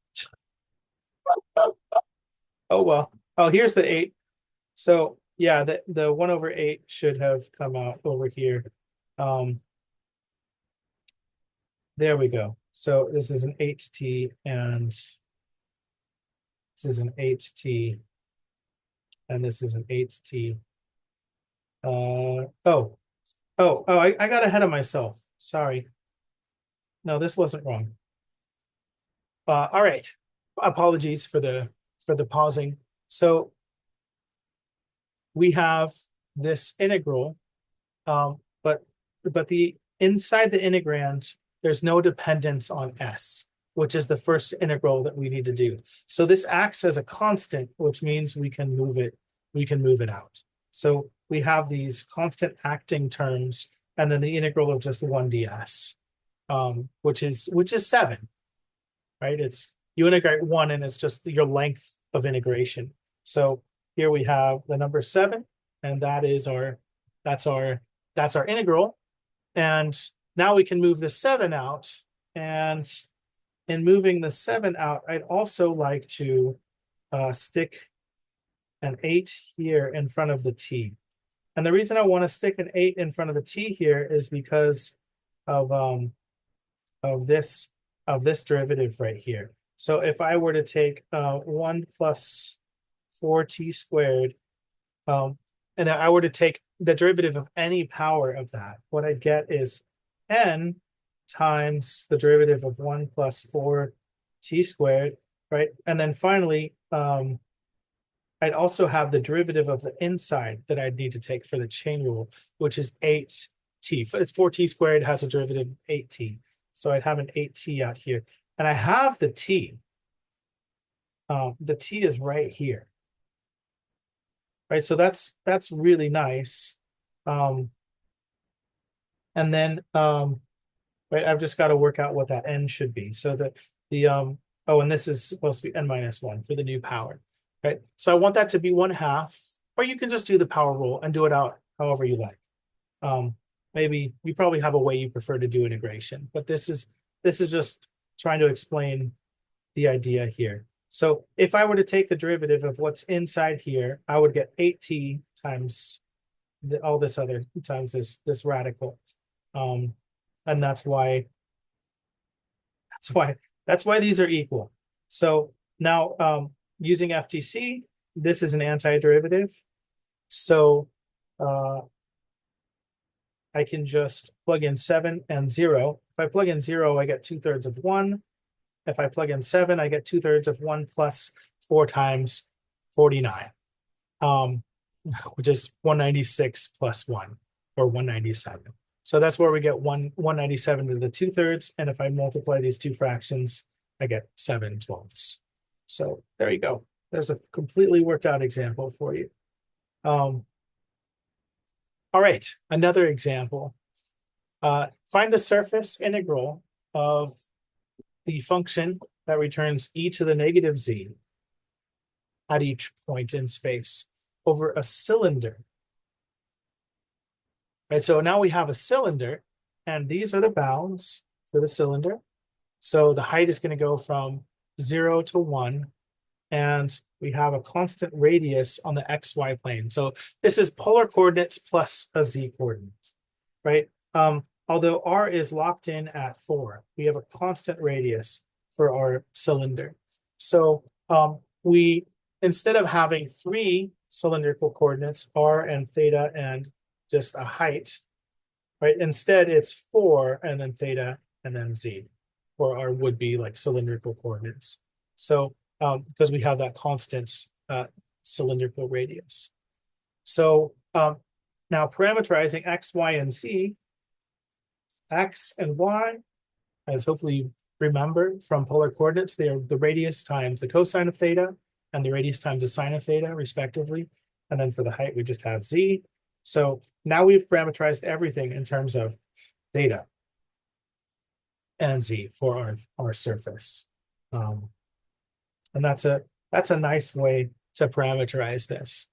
oh well. Oh, here's the 8. So yeah, the 1/8 should have come out over here. Um, there we go. So this is an 8t, and this is an 8t, and this is an 8t. I got ahead of myself. Sorry. No, this wasn't wrong. All right. Apologies for the pausing. So we have this integral, but the inside the integrand, there's no dependence on s, which is the first integral that we need to do. So this acts as a constant, which means we can move it out. So we have these constant acting terms, and then the integral of just 1 ds, which is 7, right? It's you integrate 1, and it's just your length of integration. So here we have the number 7, and that's our integral. And now we can move the 7 out. And in moving the 7 out, I'd also like to stick an 8 here in front of the t. And the reason I want to stick an 8 in front of the t here is because of this derivative right here. So if I were to take 1 plus 4t squared, and I were to take the derivative of any power of that, what I'd get is n times the derivative of 1 plus 4t squared, right? And then finally, I'd also have the derivative of the inside that I'd need to take for the chain rule, which is 8t. 4t squared has a derivative of 8t. So I'd have an 8t out here. And I have the t. The t is right here. Right, so that's really nice. And then right, I've just got to work out what that n should be. So and this is supposed to be n minus 1 for the new power. Right, so I want that to be 1/2, or you can just do the power rule and do it out however you like. Maybe you probably have a way you prefer to do integration, but this is just trying to explain the idea here. So if I were to take the derivative of what's inside here, I would get 8t times all this other times this radical. And that's why these are equal. So now using FTC, this is an antiderivative. So I can just plug in 7 and 0. If I plug in 0, I get 2/3 of 1. If I plug in 7, I get 2/3 of 1 plus 4 times 49, which is 196 plus 1, or 197. So that's where we get 197 to the 2/3. And if I multiply these two fractions, I get 7/12. So there you go. There's a completely worked out example for you. All right, another example. Find the surface integral of the function that returns e to the negative z at each point in space over a cylinder. Right, so now we have a cylinder, and these are the bounds for the cylinder. So the height is going to go from 0 to 1, and we have a constant radius on the xy plane. So this is polar coordinates plus a z coordinate, right? Although r is locked in at 4, we have a constant radius for our cylinder. So we, instead of having 3 cylindrical coordinates, r and theta and just a height, right? Instead, it's 4 and then theta and then z, for our would-be like cylindrical coordinates. So because we have that constant cylindrical radius. So now parameterizing x, y, and z, x and y, as hopefully you remember from polar coordinates, they are the radius times the cosine of theta and the radius times the sine of theta, respectively. And then for the height, we just have z. So now we've parameterized everything in terms of theta and z for our surface. And that's a nice way to parameterize this.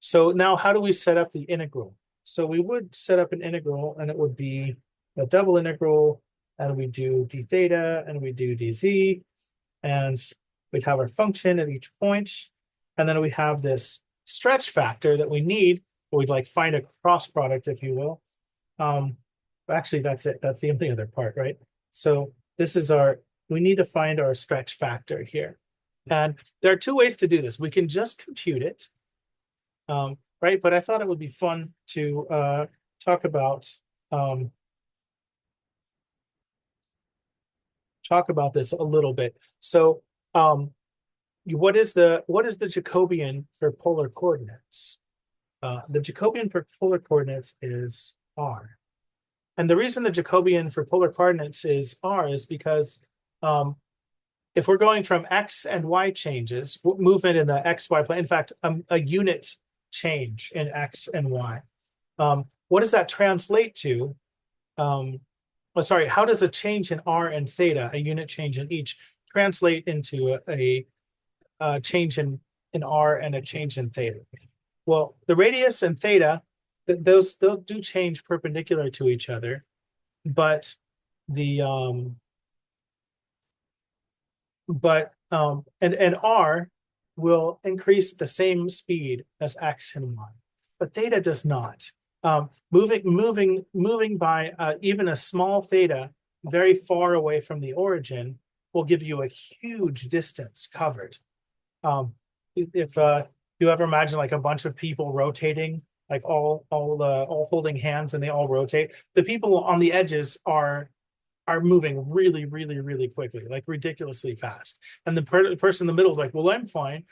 So now how do we set up the integral? So we would set up an integral, and it would be a double integral and we do d theta, and we do dz, and we'd have our function at each point. And then we have this stretch factor that we need, or we'd like find a cross product, if you will. Actually, that's it. That's the only other part, right? So this is we need to find our stretch factor here. And there are two ways to do this. We can just compute it, right? But I thought it would be fun to talk about this a little bit. So what is the Jacobian for polar coordinates? The Jacobian for polar coordinates is r. And the reason the Jacobian for polar coordinates is r is because if we're going from x and y changes, movement in the xy plane, in fact, a unit change in x and y, what does that translate to? How does a change in r and theta, a unit change in each, translate into a change in r and a change in theta? Well, the radius and theta, those do change perpendicular to each other, but the and r will increase the same speed as x and y, but theta does not. Moving by even a small theta very far away from the origin will give you a huge distance covered. If you ever imagine like a bunch of people rotating, like all holding hands and they all rotate, the people on the edges are moving really, really, really quickly, like ridiculously fast. And the person in the middle is like, well, I'm fine.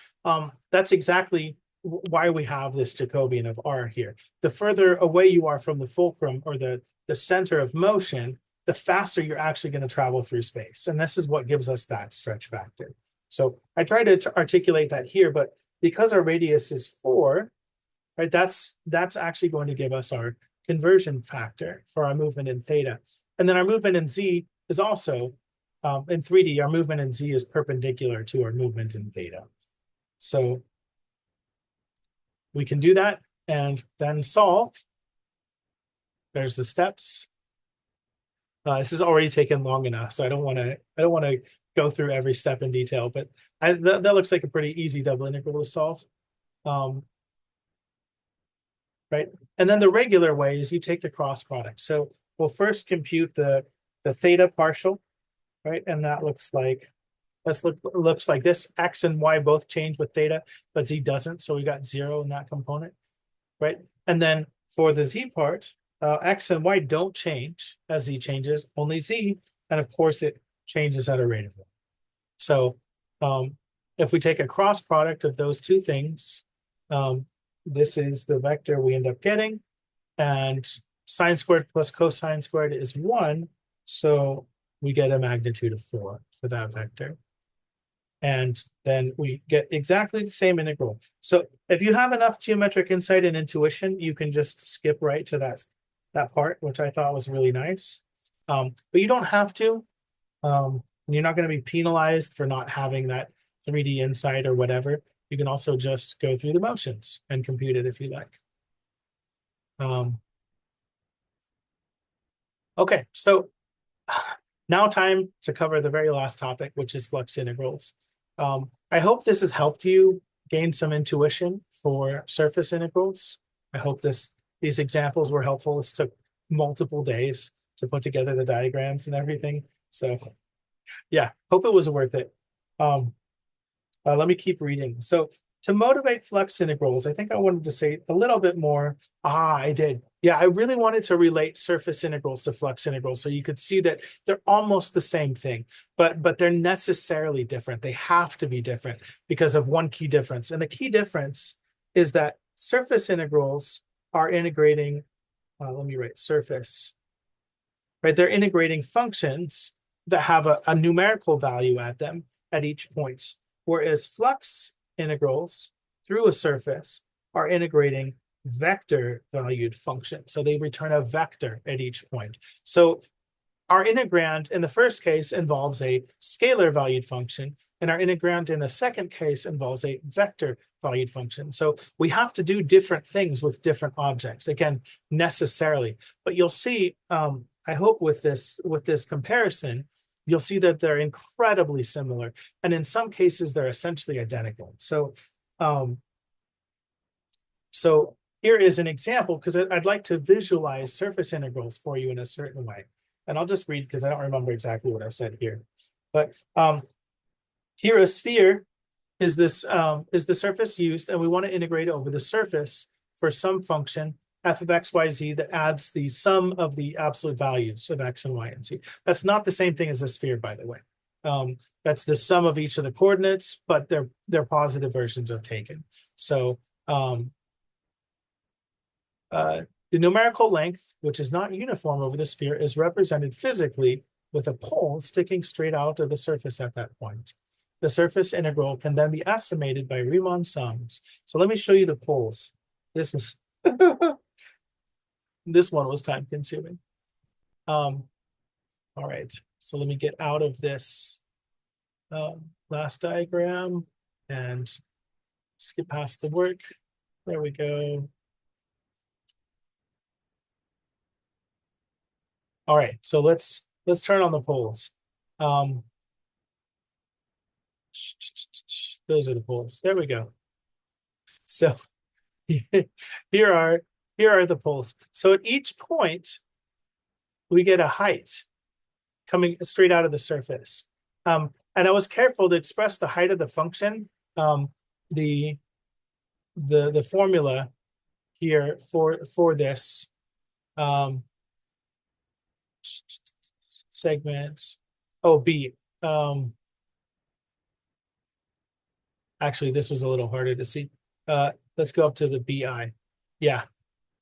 That's exactly why we have this Jacobian of r here. The further away you are from the fulcrum or the center of motion, the faster you're actually going to travel through space. And this is what gives us that stretch factor. So I try to articulate that here, but because our radius is 4, right, that's actually going to give us our conversion factor for our movement in theta. And then our movement in z is also, in 3D, our movement in z is perpendicular to our movement in theta. So we can do that and then solve. There's the steps. This has already taken long enough, so I don't want to go through every step in detail, but that looks like a pretty easy double integral to solve. Right? And then the regular way is you take the cross product. So we'll first compute the theta partial, right? And that looks like this. X and y both change with theta, but z doesn't. So we got 0 in that component, right? And then for the z part, x and y don't change as z changes, only z. And of course, it changes at a rate of 1. So if we take a cross product of those two things, this is the vector we end up getting. And sine squared plus cosine squared is 1. So we get a magnitude of 4 for that vector. And then we get exactly the same integral. So if you have enough geometric insight and intuition, you can just skip right to that part, which I thought was really nice. But you don't have to. You're not going to be penalized for not having that 3D insight or whatever. You can also just go through the motions and compute it if you like. Okay, so now time to cover the very last topic, which is flux integrals. I hope this has helped you gain some intuition for surface integrals. I hope these examples were helpful. This took multiple days to put together the diagrams and everything. So yeah, hope it was worth it. Let me keep reading. So to motivate flux integrals, I think I wanted to say a little bit more. I did. Yeah, I really wanted to relate surface integrals to flux integrals so you could see that they're almost the same thing, but they're necessarily different. They have to be different because of one key difference. And the key difference is that surface integrals are integrating, let me write surface, right? They're integrating functions that have a numerical value at them at each point, whereas flux integrals through a surface are integrating vector valued functions. So they return a vector at each point. So our integrand in the first case involves a scalar valued function, and our integrand in the second case involves a vector valued function. So we have to do different things with different objects, again, necessarily. But you'll see I hope with this comparison, you'll see that they're incredibly similar. And in some cases, they're essentially identical. So here is an example, because I'd like to visualize surface integrals for you in a certain way. And I'll just read because I don't remember exactly what I said here. But here a sphere is the surface used, and we want to integrate over the surface for some function f of x, y, z that adds the sum of the absolute values of x and y and z. That's not the same thing as a sphere, by the way. That's the sum of each of the coordinates, but they're positive versions of taken. So the numerical length, which is not uniform over the sphere, is represented physically with a pole sticking straight out of the surface at that point. The surface integral can then be estimated by Riemann sums. So let me show you the poles. This was this one was time consuming. All right, so let me get out of this last diagram and skip past the work. There we go. All right, so let's turn on the poles. Those are the poles. There we go. So here are the poles. So at each point, we get a height coming straight out of the surface. And I was careful to express the height of the function. The formula here for this segment. Oh, B. Actually, this was a little harder to see. Let's go up to the BI. Yeah,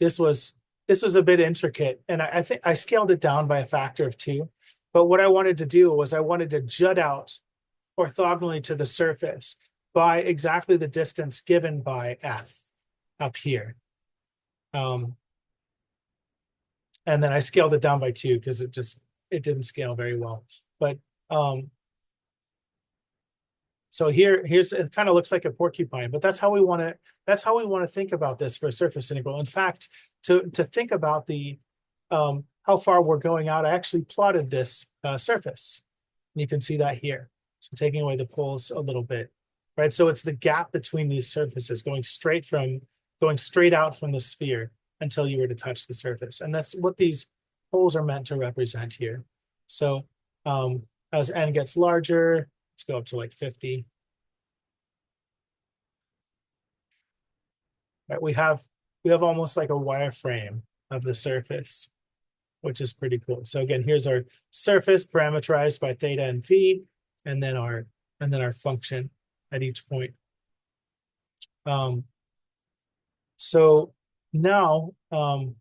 this was a bit intricate, and I think I scaled it down by a factor of 2. But what I wanted to do was I wanted to jut out orthogonally to the surface by exactly the distance given by F up here. And then I scaled it down by 2 because it didn't scale very well. But so here's it kind of looks like a porcupine, but that's how we want to think about this for a surface integral. In fact, to think about the how far we're going out, I actually plotted this surface. You can see that here. So taking away the poles a little bit, right? So it's the gap between these surfaces going straight out from the sphere until you were to touch the surface. And that's what these poles are meant to represent here. So as n gets larger, let's go up to like 50. Right, we have almost like a wireframe of the surface, which is pretty cool. So again, here's our surface parameterized by theta and phi, and then our function at each point. So now I'd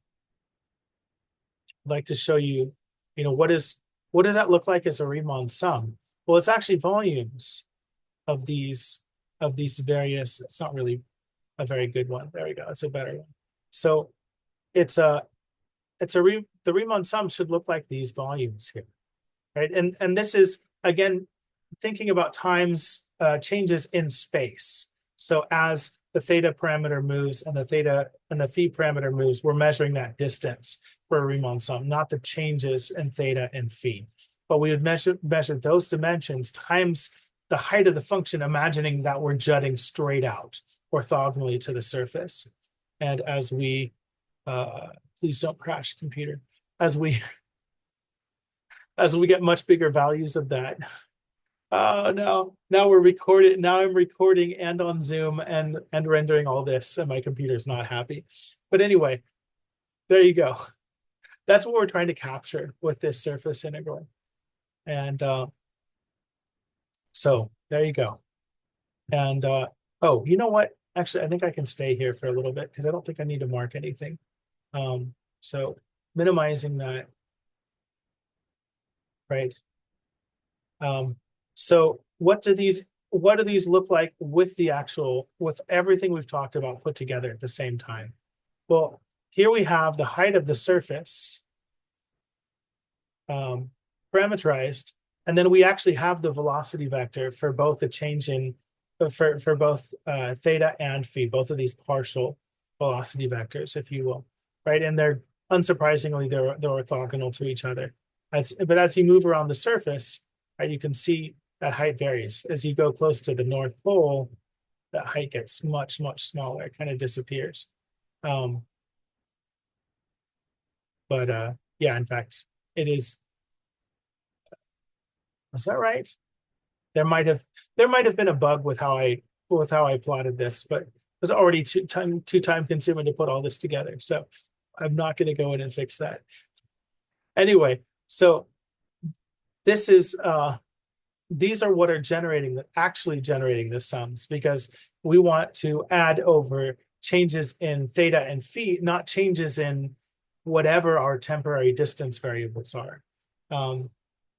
like to show you, what does that look like as a Riemann sum? Well, it's actually volumes of these various. It's not really a very good one. There we go. It's a better one. So the Riemann sum should look like these volumes here, right? And this is again thinking about times changes in space. So as the theta parameter moves and the theta and the phi parameter moves, we're measuring that distance for a Riemann sum, not the changes in theta and phi. But we would measure those dimensions times the height of the function, imagining that we're jutting straight out orthogonally to the surface. And as we, please don't crash, computer, as we get much bigger values of that. Oh no, now we're recording. Now I'm recording and on Zoom and rendering all this, and my computer's not happy. But anyway, there you go. That's what we're trying to capture with this surface integral. And so there you go. And oh, you know what? Actually, I think I can stay here for a little bit because I don't think I need to mark anything. So minimizing that, right? So what do these look like with everything we've talked about put together at the same time? Well, here we have the height of the surface parameterized, and then we actually have the velocity vector for both the change in for both theta and phi, both of these partial velocity vectors, if you will, right? And they're unsurprisingly, they're orthogonal to each other. But as you move around the surface, right, you can see that height varies. As you go close to the North Pole, that height gets much, much smaller. It kind of disappears. Um, but yeah, in fact, it is. Is that right? There might have been a bug with how I plotted this, but it was already too time consuming to put all this together. So I'm not going to go in and fix that. Anyway, so this is these are what are actually generating the sums, because we want to add over changes in theta and phi, not changes in whatever our temporary distance variables are.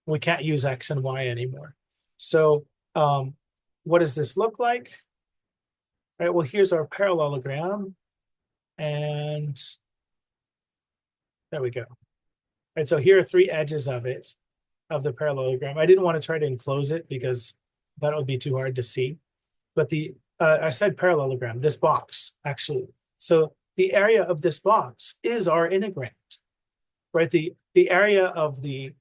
We can't use x and y anymore. So what does this look like? All right, well, here's our parallelogram. And there we go. And so here are three edges of it, of the parallelogram. I didn't want to try to enclose it because that would be too hard to see. But I said parallelogram, this box, actually. So the area of this box is our integrand, right? The area of the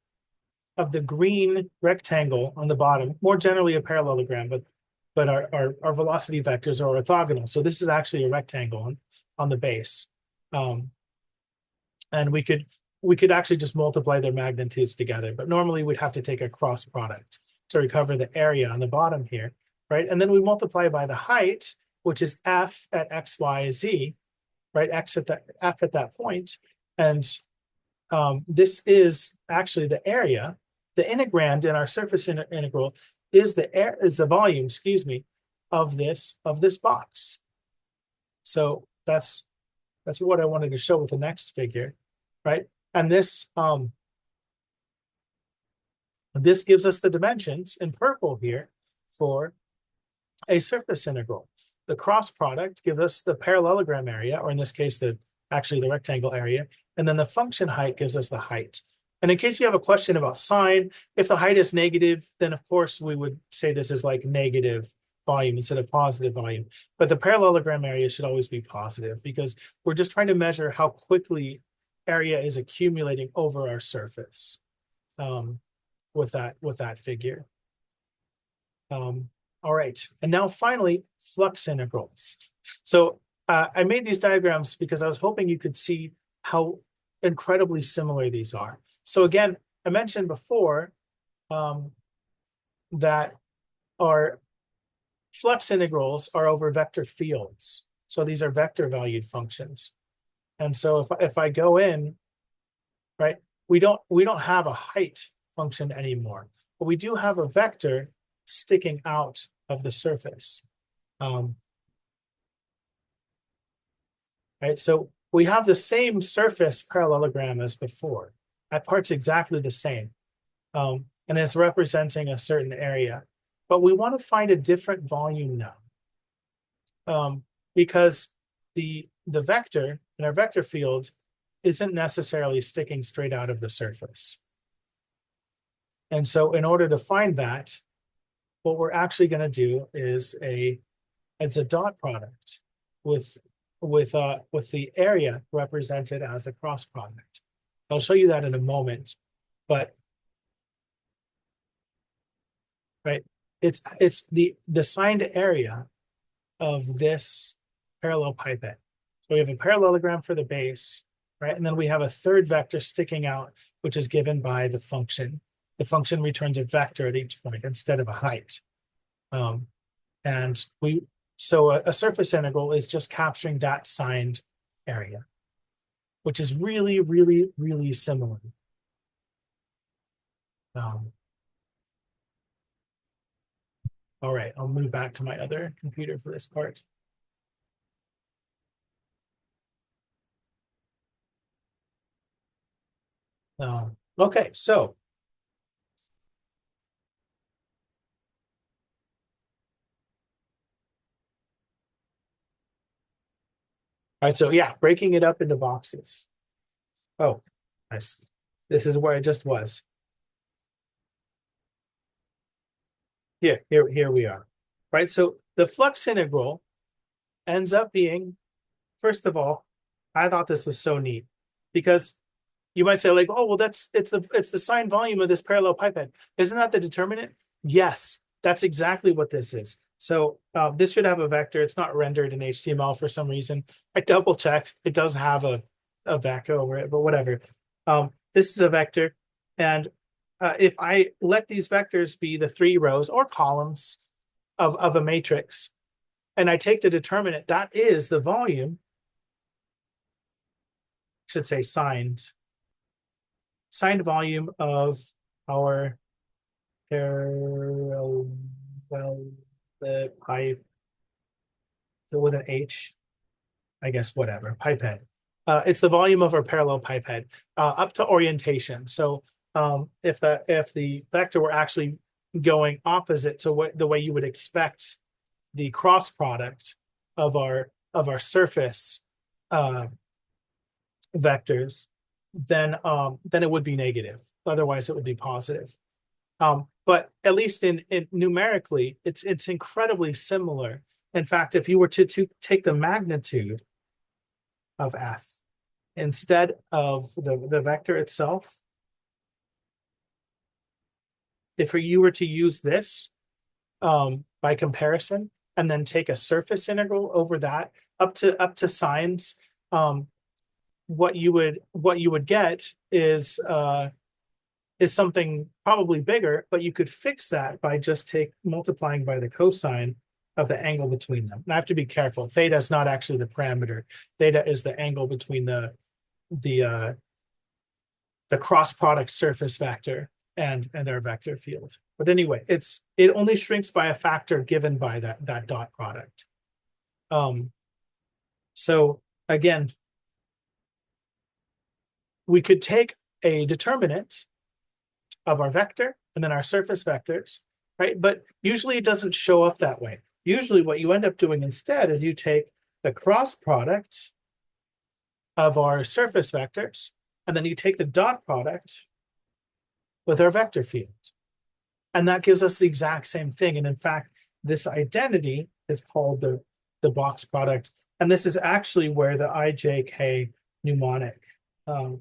green rectangle on the bottom, more generally a parallelogram, but our velocity vectors are orthogonal. So this is actually a rectangle on the base. And we could actually just multiply their magnitudes together, but normally we'd have to take a cross product to recover the area on the bottom here, right? And then we multiply by the height, which is f at x, y, z, right? F at that point. And this is actually the area. The integrand in our surface integral is the volume, excuse me, of this box. So that's what I wanted to show with the next figure, right? And this gives us the dimensions in purple here for a surface integral. The cross product gives us the parallelogram area, or in this case, actually the rectangle area, and then the function height gives us the height. And in case you have a question about sign, if the height is negative, then of course we would say this is like negative volume instead of positive volume. But the parallelogram area should always be positive, because we're just trying to measure how quickly area is accumulating over our surface with that figure. All right, and now finally, flux integrals. So I made these diagrams because I was hoping you could see how incredibly similar these are. So again, I mentioned before that our flux integrals are over vector fields. So these are vector valued functions. And so if I go in, right, we don't have a height function anymore, but we do have a vector sticking out of the surface. Right, so we have the same surface parallelogram as before. That part's exactly the same, and it's representing a certain area. But we want to find a different volume now, because the vector in our vector field isn't necessarily sticking straight out of the surface. And so in order to find that, what we're actually going to do is a dot product with the area represented as a cross product. I'll show you that in a moment, but right, it's the signed area of this parallel pipette. So we have a parallelogram for the base, right? And then we have a third vector sticking out, which is given by the function. The function returns a vector at each point instead of a height. So a surface integral is just capturing that signed area, which is really, really, really similar. All right, I'll move back to my other computer for this part. Okay, so all right, so yeah, breaking it up into boxes. Oh, nice. This is where it just was. Here we are. Right, so the flux integral ends up being, first of all, I thought this was so neat. because you might say like, oh, well, it's the sign volume of this parallel pipette. Isn't that the determinant? Yes, that's exactly what this is. So this should have a vector. It's not rendered in HTML for some reason. I double checked. It does have a vector over it, but whatever. This is a vector. And if I let these vectors be the 3 rows or columns of a matrix, and I take the determinant, that is the volume, I should say signed volume of our parallel, the pipe, so with an H, I guess, whatever, pipette. It's the volume of our parallel pipette up to orientation. So if the vector were actually going opposite to what the way you would expect the cross product of our surface vectors, then it would be negative. Otherwise, it would be positive. But at least in numerically, it's incredibly similar. In fact, if you were to take the magnitude of f instead of the vector itself, if you were to use this by comparison, and then take a surface integral over that up to signs, what you would get is something probably bigger, but you could fix that by just multiplying by the cosine of the angle between them. And I have to be careful. Theta is not actually the parameter. Theta is the angle between the cross product surface vector and our vector field. But anyway, it only shrinks by a factor given by that dot product. So again, we could take a determinant of our vector and then our surface vectors, right? But usually it doesn't show up that way. Usually what you end up doing instead is you take the cross product of our surface vectors, and then you take the dot product with our vector field. And that gives us the exact same thing. And in fact, this identity is called the box product. And this is actually where the IJK mnemonic, right?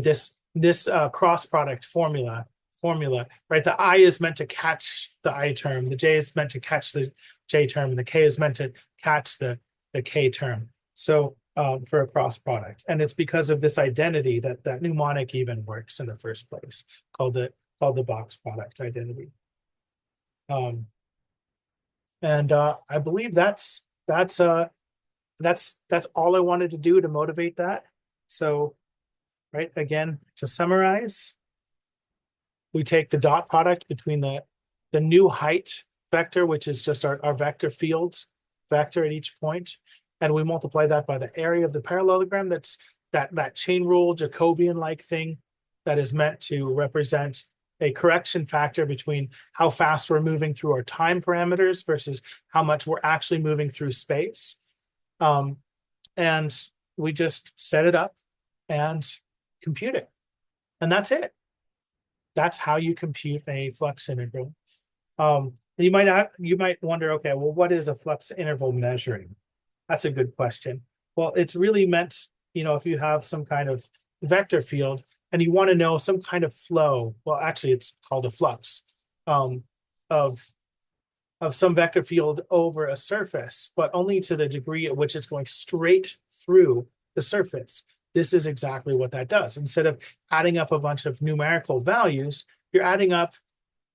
This cross product formula, right? The I is meant to catch the I term, the J is meant to catch the J term, and the K is meant to catch the K term. So for a cross product, and it's because of this identity that mnemonic even works in the first place, called the box product identity. And I believe that's all I wanted to do to motivate that. So, right, again, to summarize, we take the dot product between the new height vector, which is just our vector field vector at each point, and we multiply that by the area of the parallelogram. That's that chain rule Jacobian-like thing that is meant to represent a correction factor between how fast we're moving through our time parameters versus how much we're actually moving through space. And we just set it up and compute it. And that's it. That's how you compute a flux integral. You might wonder, okay, well, what is a flux interval measuring? That's a good question. Well, it's really meant, if you have some kind of vector field and you want to know some kind of flow, well, actually it's called a flux, of some vector field over a surface, but only to the degree at which it's going straight through the surface. This is exactly what that does. Instead of adding up a bunch of numerical values, you're adding up,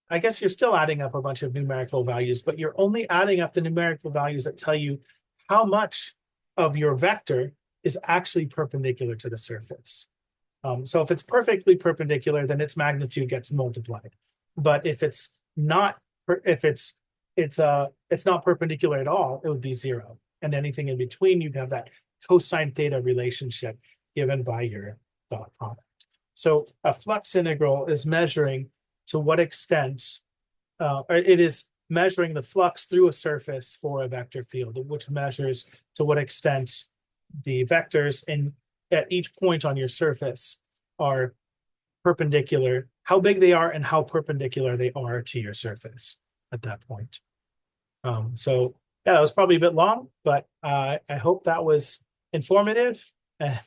I guess you're still adding up a bunch of numerical values, but you're only adding up the numerical values that tell you how much of your vector is actually perpendicular to the surface. So if it's perfectly perpendicular, then its magnitude gets multiplied. But if it's not, it's not perpendicular at all, it would be 0. And anything in between, you'd have that cosine theta relationship given by your dot product. So a flux integral is measuring to what extent, it is measuring the flux through a surface for a vector field, which measures to what extent the vectors at each point on your surface are perpendicular, how big they are and how perpendicular they are to your surface at that point. So yeah, that was probably a bit long, but I hope that was informative, and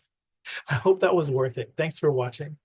I hope that was worth it. Thanks for watching.